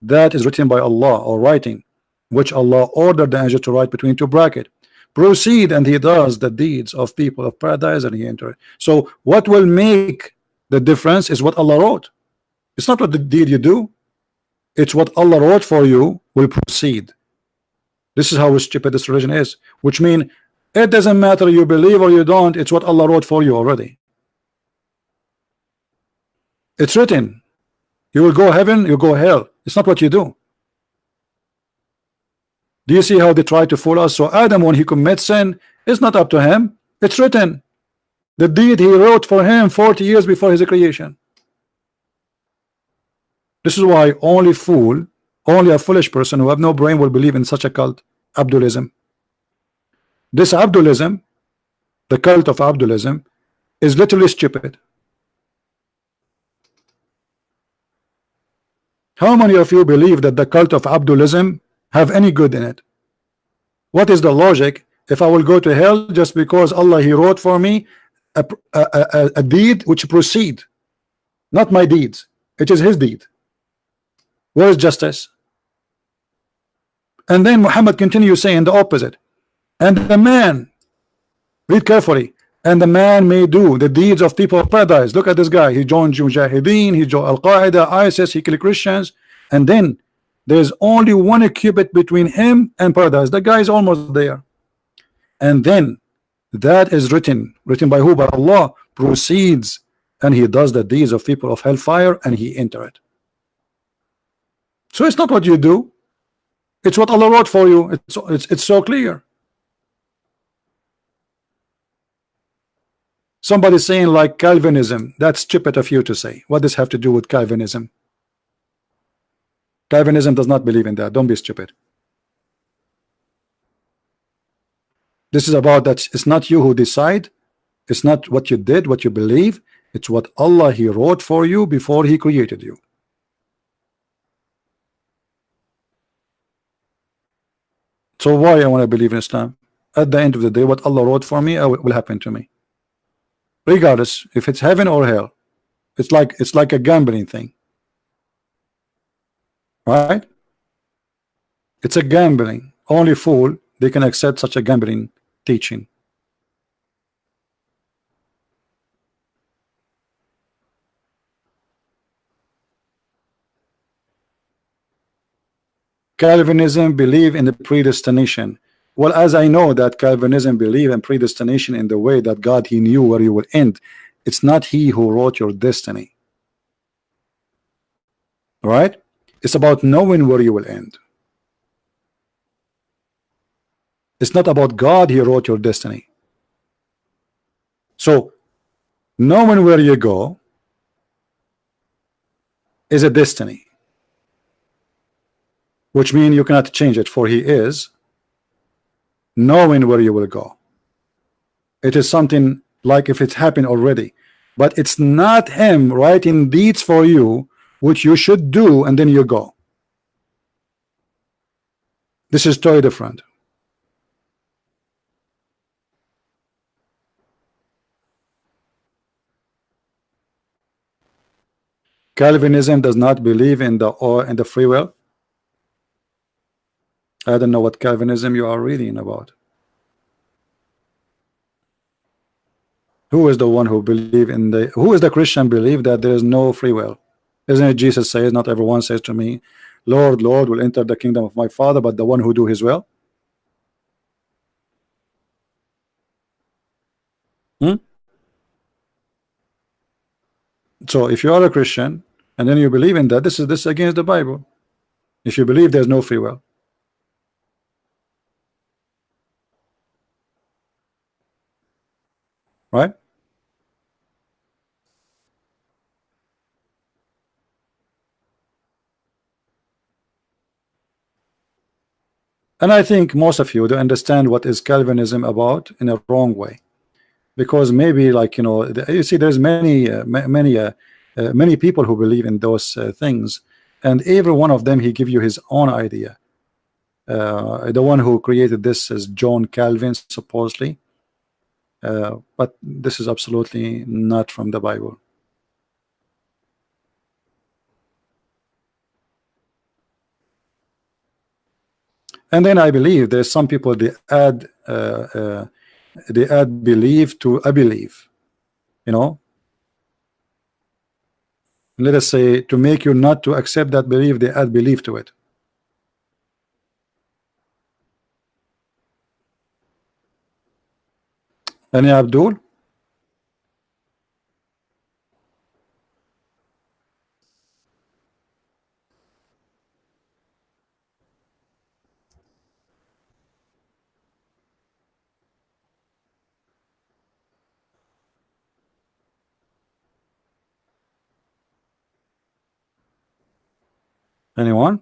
that is written by Allah, or writing, which Allah ordered the angel to write between two brackets. Proceed, and he does the deeds of people of paradise and he enters. So what will make the difference is what Allah wrote. It's not what the deed you do, it's what Allah wrote for you will proceed. This is how stupid this religion is, which means it doesn't matter you believe or you don't, it's what Allah wrote for you already. It's written. You will go heaven, you go hell. It's not what you do. Do you see how they try to fool us? So Adam, when he commits sin, it's not up to him. It's written. The deed he wrote for him 40 years before his creation. This is why only a foolish person who have no brain will believe in such a cult, Abdulism. This Abdulism, the cult of Abdulism, is literally stupid. How many of you believe that the cult of Abdulism have any good in it? What is the logic if I will go to hell just because Allah he wrote for me a deed which proceed, not my deeds, it is his deed? Where is justice? And then Muhammad continues saying the opposite. And the man, read carefully, and the man may do the deeds of people of paradise. Look at this guy, he joined Mujahideen, he joined Al-Qaeda, ISIS, he killed Christians, and then there's only one cubit between him and paradise. The guy is almost there. And then that is written by who? By Allah, proceeds, and he does the deeds of people of hellfire and he enter it. So it's not what you do, it's what Allah wrote for you. It's so clear. Somebody saying like Calvinism, that's stupid of you to say. What does have to do with Calvinism? Calvinism does not believe in that. Don't be stupid. This is about that it's not you who decide, it's not what you did, what you believe, it's what Allah he wrote for you before he created you. So why I want to believe in Islam? At the end of the day, what Allah wrote for me will happen to me, regardless if it's heaven or hell. It's like a gambling thing, right? It's a gambling. Only fool they can accept such a gambling teaching. Calvinism believe in the predestination. Well, as I know that Calvinism believe in predestination in the way that God, he knew where you will end. It's not he who wrote your destiny. All right? It's about knowing where you will end. It's not about God, he wrote your destiny. So knowing where you go is a destiny, which means you cannot change it, for he is knowing where you will go. It is something like if it's happened already, but it's not him writing deeds for you which you should do and then you go. This is totally different. Calvinism does not believe in the free will. I don't know what Calvinism you are reading about. Who is the one who believe in the? Who is the Christian believe that there is no free will? Isn't it Jesus says, not everyone says to me, Lord, Lord, will enter the kingdom of my Father, but the one who do his will? So if you are a Christian and then you believe in that, this is against the Bible. If you believe there's no free will. Right? And I think most of you do understand what is Calvinism about in a wrong way, because maybe, like, you know, you see there's many people who believe in those things, and every one of them he give you his own idea. The one who created this is John Calvin, supposedly. But this is absolutely not from the Bible. And then I believe there's some people they add belief to a belief, you know. Let us say to make you not to accept that belief, they add belief to it. Any Abdul? Anyone?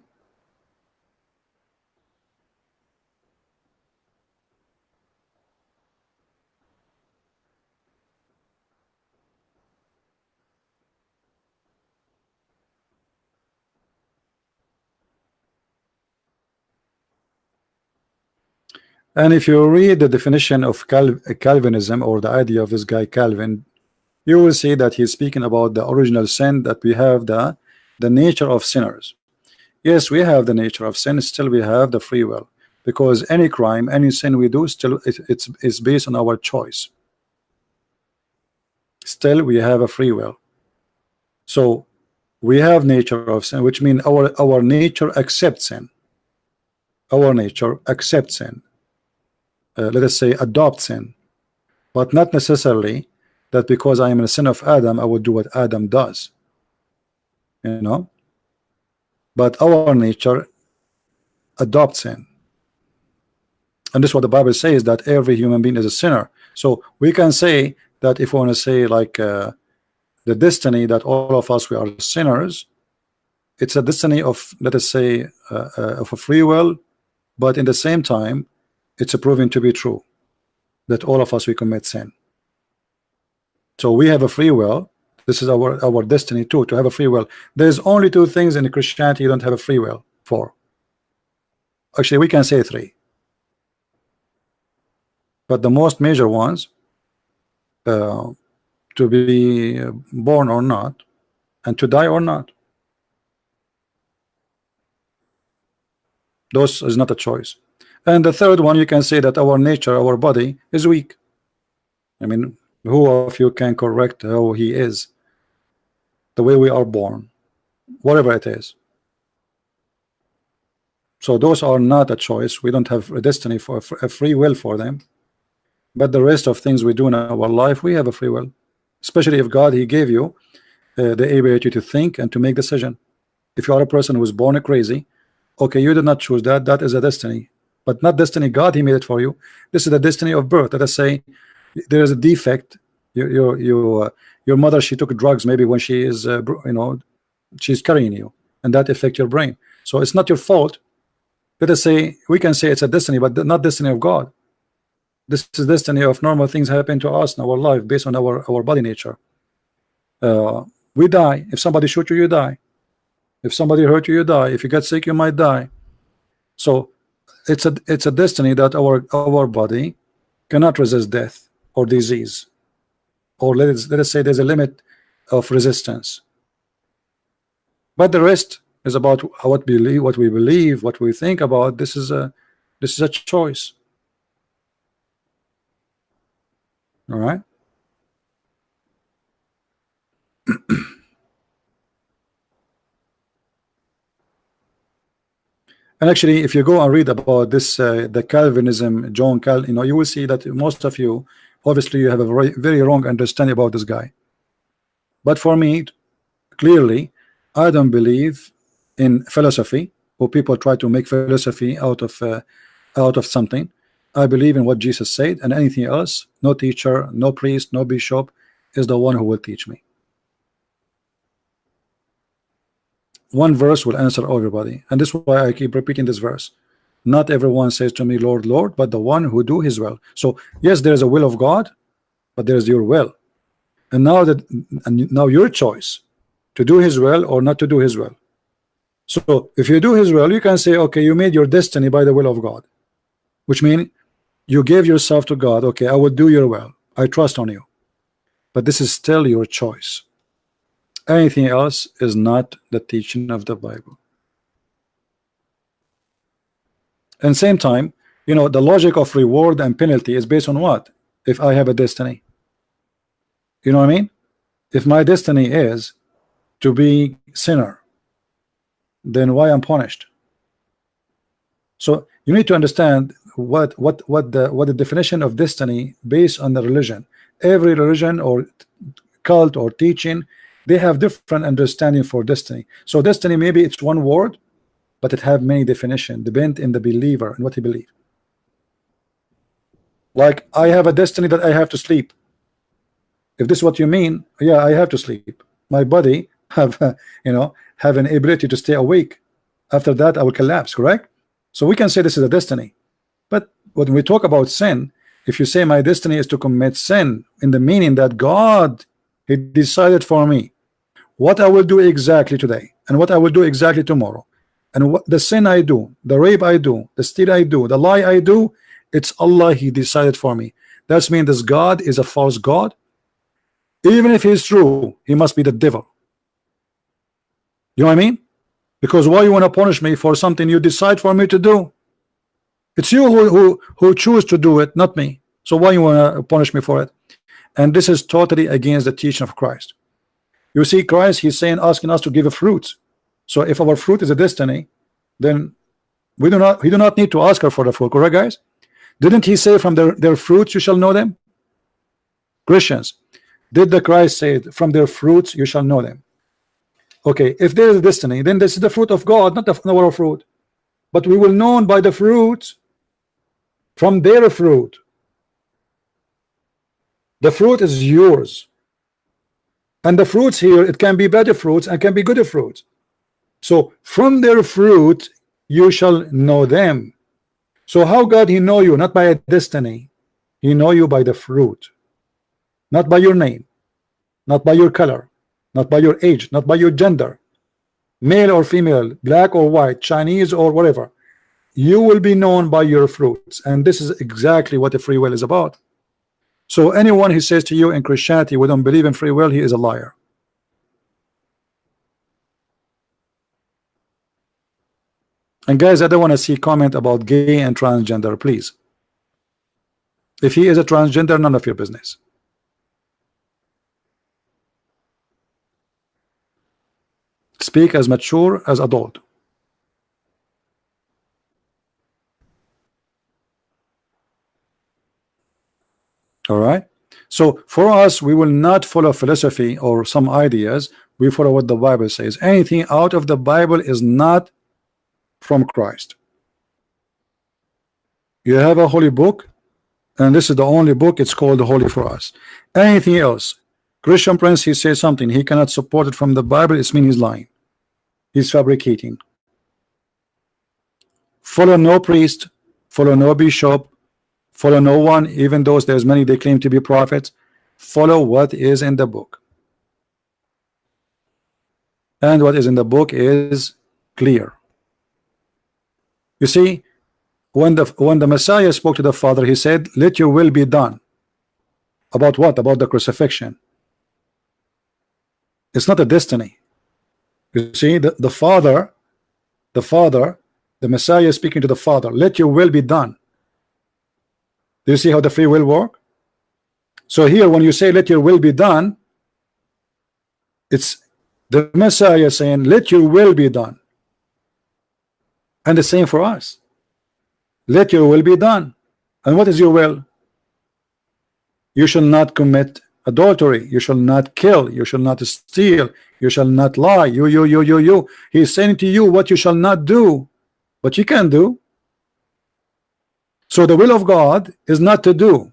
And if you read the definition of Calvinism, or the idea of this guy Calvin, you will see that he's speaking about the original sin, that we have the nature of sinners. Yes, we have the nature of sin, still we have the free will, because any crime, any sin we do, still it's based on our choice. Still we have a free will. So we have nature of sin, which means our nature accepts sin. Our nature accepts sin. Let us say adopt sin, but not necessarily that because I am a son of Adam I would do what Adam does, you know. But our nature adopts sin, and this is what the Bible says, that every human being is a sinner. So we can say that if we want to say like the destiny that all of us we are sinners, it's a destiny of, let us say, of a free will, but in the same time it's proven to be true that all of us we commit sin. So we have a free will. This is our destiny too, to have a free will. There's only two things in Christianity you don't have a free will for. Actually, we can say three, but the most major ones, to be born or not, and to die or not. Those is not a choice. And the third one, you can say that our nature, our body is weak. I mean, who of you can correct how he is? The way we are born, whatever it is. So those are not a choice. We don't have a destiny for a free will for them. But the rest of things we do in our life, we have a free will. Especially if God, he gave you the ability to think and to make decision. If you are a person who was born crazy, okay, you did not choose that. That is a destiny, but not destiny. God, he made it for you. This is the destiny of birth. Let us say there is a defect. Your mother, she took drugs maybe when she is you know, she's carrying you, and that affect your brain. So it's not your fault. Let us say we can say it's a destiny, but not destiny of God. This is destiny of normal things happen to us in our life based on our body nature. We die. If somebody shoot you, you die. If somebody hurt you, you die. If you get sick, you might die. So it's a destiny that our body cannot resist death or disease, or let us say there's a limit of resistance. But the rest is about what we believe, what we think about. This is a choice. All right. And actually, if you go and read about this, the Calvinism, John Calvin, you know, you will see that most of you, obviously, you have a very, very wrong understanding about this guy. But for me, clearly, I don't believe in philosophy, or people try to make philosophy out of something. I believe in what Jesus said, and anything else, no teacher, no priest, no bishop, is the one who will teach me. One verse will answer everybody, and this is why I keep repeating this verse. Not everyone says to me, Lord, Lord, but the one who do his will. So yes, there is a will of God, but there is your will. And now your choice to do his will or not to do his will. So if you do his will, you can say, okay, you made your destiny by the will of God, which means you gave yourself to God. Okay, I will do your will. I trust on you. But this is still your choice. Anything else is not the teaching of the Bible. And same time, you know, the logic of reward and penalty is based on what? If I have a destiny, you know what I mean? If my destiny is to be sinner, then why I'm punished? So you need to understand what the definition of destiny based on the religion. Every religion or cult or teaching, they have different understanding for destiny. So destiny, maybe it's one word, but it have many definitions, depend in the believer and what he believes. Like I have a destiny that I have to sleep. If this is what you mean, yeah, I have to sleep. My body have you know, have an ability to stay awake. After that, I will collapse. Correct? So we can say this is a destiny. But when we talk about sin, if you say my destiny is to commit sin, in the meaning that God, he decided for me what I will do exactly today and what I will do exactly tomorrow, and what the sin I do, the rape I do, the steal I do, the lie I do, it's Allah, he decided for me. That means this God is a false God. Even if he's true, he must be the devil. You know what I mean? Because why you want to punish me for something you decide for me to do? It's you who choose to do it, not me. So why you want to punish me for it? And this is totally against the teaching of Christ. You see, Christ, he's saying, asking us to give a fruit. So if our fruit is a destiny, then we do not need to ask her for the fruit. Correct, guys? Didn't he say from their fruits you shall know them? Christians, did the Christ say from their fruits you shall know them? Okay, if there is a destiny, then this is the fruit of God, not our fruit. But we will know by the fruit from their fruit. The fruit is yours. And the fruits here, it can be better fruits and can be good fruits. So from their fruit you shall know them. So how God he know you? Not by a destiny. He know you by the fruit. Not by your name, not by your color, not by your age, not by your gender, male or female, black or white, Chinese or whatever. You will be known by your fruits. And this is exactly what the free will is about. So anyone who says to you in Christianity we don't believe in free will, he is a liar. And guys, I don't want to see comment about gay and transgender, please. If he is a transgender, none of your business. Speak as mature as adult. All right. So for us, we will not follow philosophy or some ideas. We follow what the Bible says. Anything out of the Bible is not from Christ. You have a holy book, and this is the only book. It's called holy for us. Anything else, Christian Prince, he says something, he cannot support it from the Bible. It means he's lying. He's fabricating. Follow no priest, follow no bishop, follow no one, even though there's many they claim to be prophets. Follow what is in the book. And what is in the book is clear. You see, when the Messiah spoke to the Father, he said, let your will be done. About what? About the crucifixion. It's not a destiny. You see, the Father, the Messiah is speaking to the Father, let your will be done. Do you see how the free will work? So here, when you say let your will be done, it's the Messiah saying let your will be done. And the same for us. Let your will be done. And what is your will? You shall not commit adultery. You shall not kill. You shall not steal. You shall not lie. You. He's saying to you what you shall not do, but you can do. So the will of God is not to do.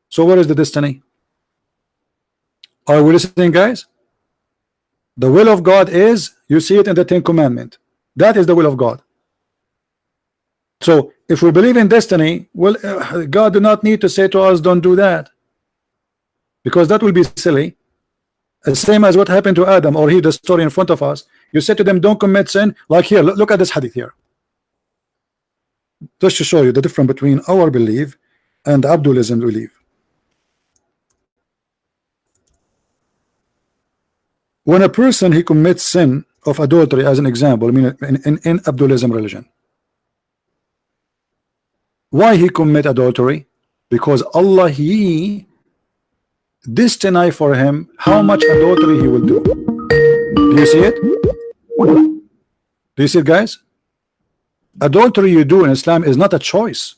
So what is the destiny? Are we listening, guys? The will of God is, you see it in the Ten Commandments. That is the will of God. So if we believe in destiny, well, God do not need to say to us, don't do that, because that will be silly. The same as what happened to Adam, or the story in front of us. You said to them, don't commit sin. Like here, look at this hadith here. Just to show you the difference between our belief and Abdulism belief. When a person he commits sin of adultery, as an example, I mean in Abdulism religion, why he commit adultery? Because Allah he destined for him how much adultery he will do. Do you see it? Do you see it, guys? Adultery you do in Islam is not a choice,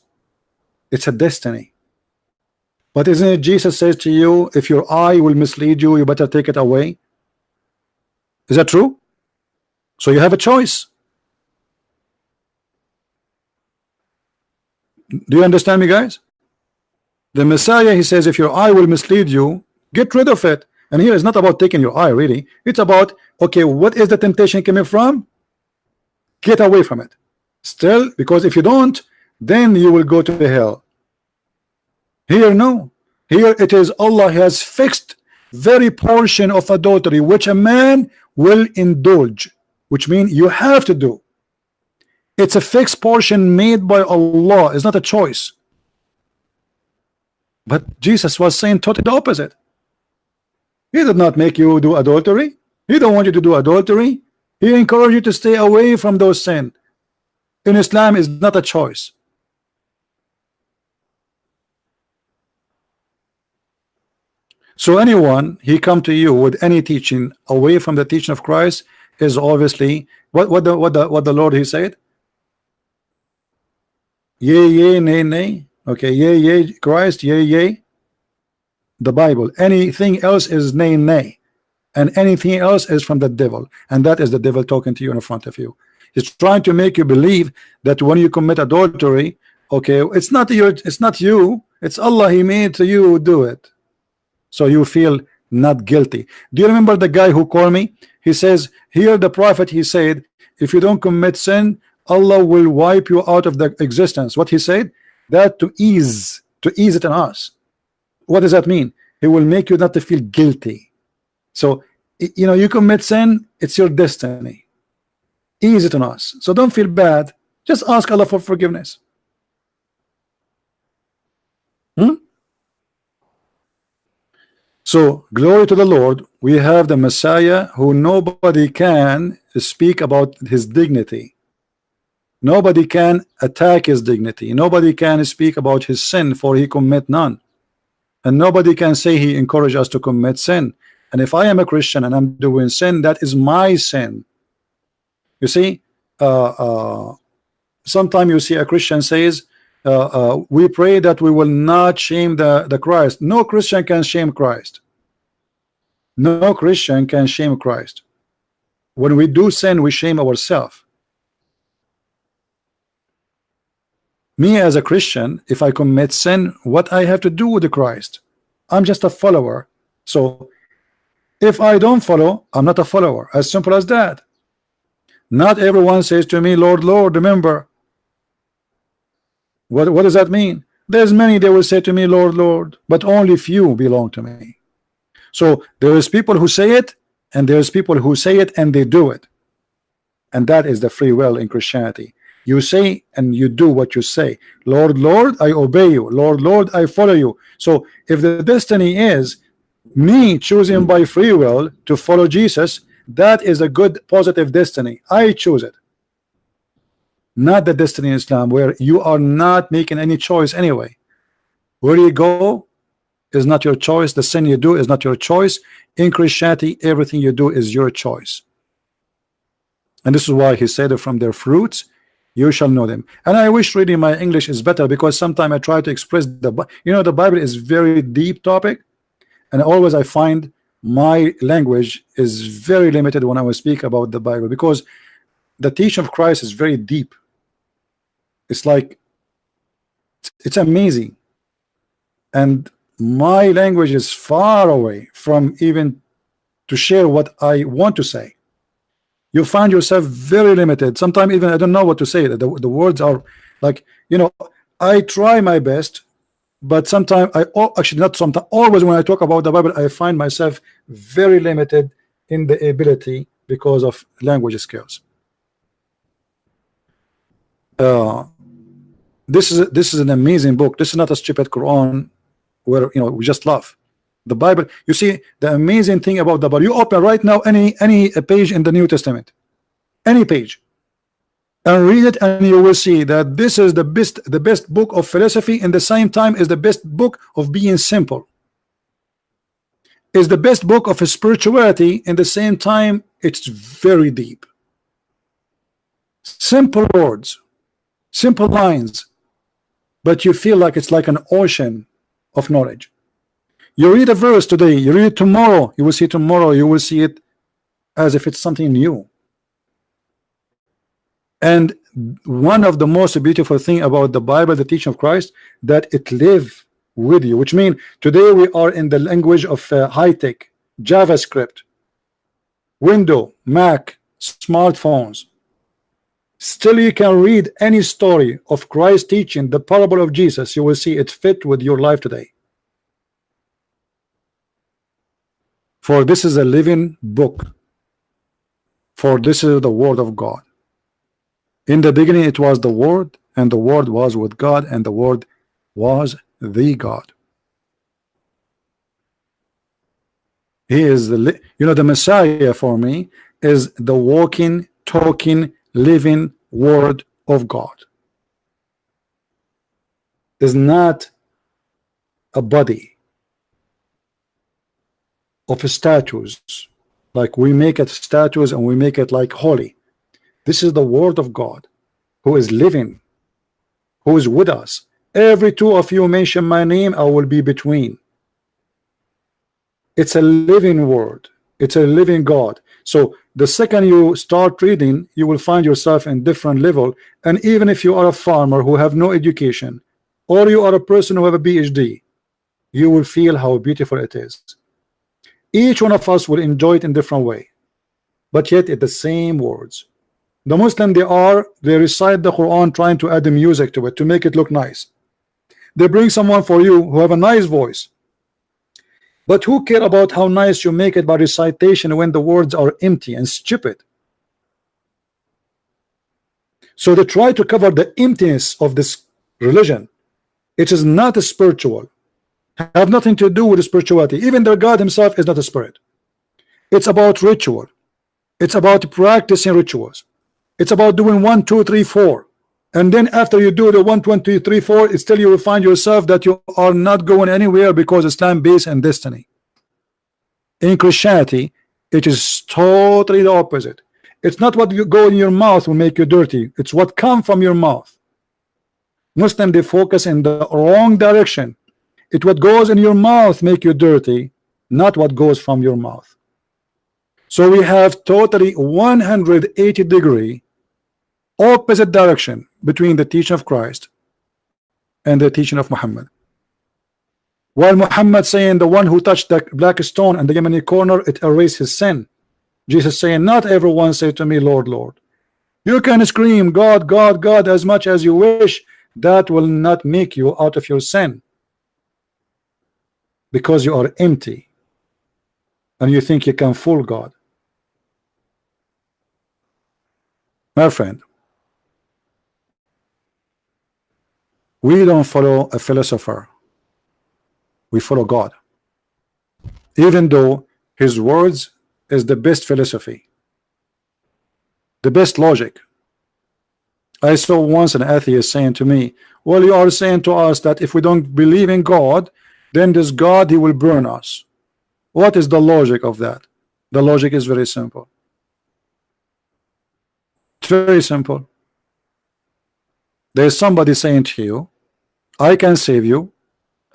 it's a destiny. But isn't it Jesus says to you, if your eye will mislead you, you better take it away? Is that true? So you have a choice. Do you understand me, guys? The Messiah, he says, if your eye will mislead you, get rid of it. And here it's not about taking your eye, really. It's about, okay, what is the temptation coming from? Get away from it. Still, because if you don't, then you will go to hell. Here, no. Here it is Allah has fixed very portion of adultery which a man will indulge, which means you have to do. It's a fixed portion made by Allah. It's not a choice. But Jesus was saying totally the opposite. He did not make you do adultery. He don't want you to do adultery. He encouraged you to stay away from those sins. In Islam is not a choice. So anyone he come to you with any teaching away from the teaching of Christ is obviously what the Lord he said. Yea, nay, nay. Okay, yea, Christ, yea, the Bible. Anything else is nay, nay, and anything else is from the devil, and that is the devil talking to you in front of you. He's trying to make you believe that when you commit adultery, okay, it's not you, it's Allah. He made to you do it, so you feel not guilty. Do you remember the guy who called me? He says here the prophet he said, if you don't commit sin, Allah will wipe you out of the existence. What he said? That to ease it on us. What does that mean? He will make you not to feel guilty. So you know, you commit sin, it's your destiny. Ease it on us. So don't feel bad. Just ask Allah for forgiveness. So glory to the Lord. We have the Messiah who nobody can speak about his dignity. Nobody can attack his dignity. Nobody can speak about his sin, for he commit none. And nobody can say he encouraged us to commit sin. And if I am a Christian and I'm doing sin, that is my sin. You see, sometimes you see a Christian says, we pray that we will not shame the Christ. No Christian can shame Christ. No Christian can shame Christ. When we do sin, we shame ourselves. Me as a Christian, if I commit sin, what I have to do with the Christ? I'm just a follower. So if I don't follow, I'm not a follower. As simple as that. Not everyone says to me, Lord, Lord. Remember, what does that mean? There's many they will say to me, Lord, Lord, but only few belong to me. So there is people who say it, and there's people who say it and they do it. And that is the free will in Christianity. You say and you do what you say. Lord, Lord, I obey you. Lord, Lord, I follow you. So if the destiny is me choosing by free will to follow Jesus, that is a good positive destiny. I choose it. Not the destiny in Islam where you are not making any choice anyway. Where you go is not your choice. The sin you do is not your choice. In Christianity, everything you do is your choice. And this is why he said, from their fruits you shall know them. And I wish really my English is better, because sometimes I try to express the Bible is very deep topic, and always I find my language is very limited when I will speak about the Bible, because the teaching of Christ is very deep. It's like it's amazing, and my language is far away from even to share what I want to say. You find yourself very limited. Sometimes even I don't know what to say. The words are like, I try my best, but sometimes actually not sometimes, always when I talk about the Bible, I find myself very limited in the ability because of language skills. This is an amazing book. This is not a stupid Quran where we just laugh. The Bible, you see, the amazing thing about the Bible, you open right now any page in the New Testament, any page, and read it, and you will see that this is the best book of philosophy, and the same time is the best book of being simple. Is the best book of spirituality, in the same time it's very deep. Simple words, simple lines, but you feel like it's like an ocean of knowledge. You read a verse today, you read it tomorrow, you will see it as if it's something new. And one of the most beautiful thing about the Bible, the teaching of Christ, that it lives with you, which means today we are in the language of high-tech, JavaScript, Windows, Mac, smartphones. Still you can read any story of Christ teaching, the parable of Jesus, you will see it fit with your life today. For this is a living book. For this is the word of God. In the beginning it was the Word, and the Word was with God, and the Word was the God. He is the Messiah for me is the walking, talking, living Word of God. Is not a body of statues, like we make it statues and we make it like holy. This is the word of God, who is living, who is with us. Every two of you mention my name, I will be between. It's a living word. It's a living God. So the second you start reading, you will find yourself in different level. And even if you are a farmer who have no education, or you are a person who have a PhD, you will feel how beautiful it is. Each one of us will enjoy it in different way, but yet it's the same words. The Muslim, they recite the Quran trying to add the music to it to make it look nice. They bring someone for you who have a nice voice, but who care about how nice you make it by recitation when the words are empty and stupid? So they try to cover the emptiness of this religion. It is not a spiritual, have nothing to do with spirituality. Even their God himself is not a spirit. It's about ritual. It's about practicing rituals. It's about doing 1, 2, 3, 4. and then after you do the 1, 2, 3, 4, still you will find yourself that you are not going anywhere, because Islam based on destiny. In Christianity, it is totally the opposite. It's not what you go in your mouth will make you dirty, it's what comes from your mouth. Muslim, they focus in the wrong direction. It what goes in your mouth make you dirty, not what goes from your mouth. So we have totally 180-degree opposite direction between the teaching of Christ and the teaching of Muhammad. While Muhammad saying the one who touched the black stone and the Yemeni corner, it erased his sin. Jesus saying, not everyone say to me, Lord, Lord. You can scream God, God, God as much as you wish, that will not make you out of your sin, because you are empty and you think you can fool God. My friend, we don't follow a philosopher, we follow God, even though his words is the best philosophy, the best logic. I saw once an atheist saying to me, well, you are saying to us that if we don't believe in God, then this God, he will burn us. What is the logic of that? The logic is very simple. It's very simple. There's somebody saying to you, I can save you,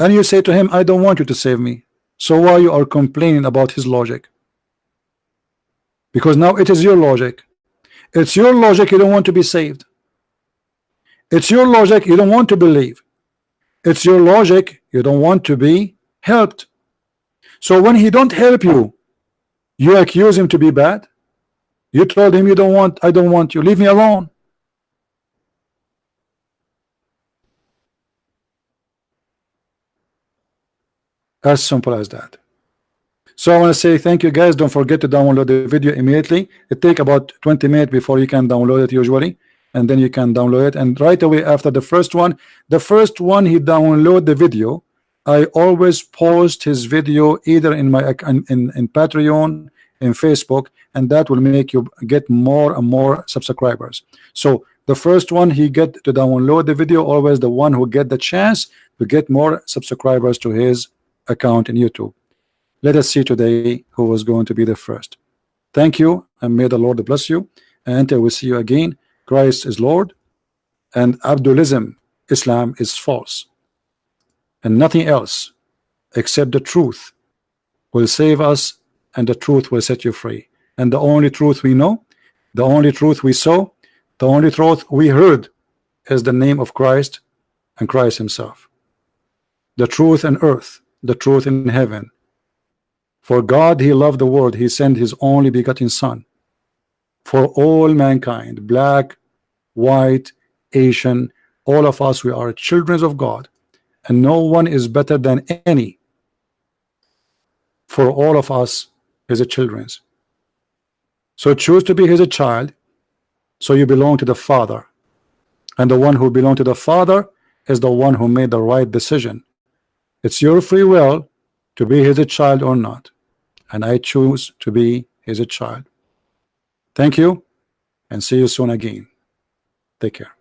and you say to him, I don't want you to save me. So why you are complaining about his logic? Because now it is your logic. It's your logic you don't want to be saved. It's your logic you don't want to believe. It's your logic you don't want to be helped. So when he don't help you, you accuse him to be bad. You told him you don't want, I don't want you, leave me alone. As simple as that. So I want to say thank you guys. Don't forget to download the video immediately. It takes about 20 minutes before you can download it usually, and then you can download it, and right away after the first one he download the video, I always post his video either in my in Patreon, in Facebook, and that will make you get more and more subscribers. So the first one he get to download the video, always the one who get the chance to get more subscribers to his account in YouTube. Let us see today who was going to be the first. Thank you, and may the Lord bless you, and until we see you again, Christ is Lord, and Abdulism, Islam is false, and nothing else except the truth will save us, and the truth will set you free. And the only truth we know, the only truth we saw, the only truth we heard is the name of Christ and Christ himself. The truth in earth, the truth in heaven. For God he loved the world, he sent his only begotten son for all mankind, black, white, Asian, all of us, we are children of God, and no one is better than any. For all of us is a children. So choose to be his child, so you belong to the Father, and the one who belongs to the Father is the one who made the right decision. It's your free will to be his child or not, and I choose to be his child. Thank you, and see you soon again. Take care.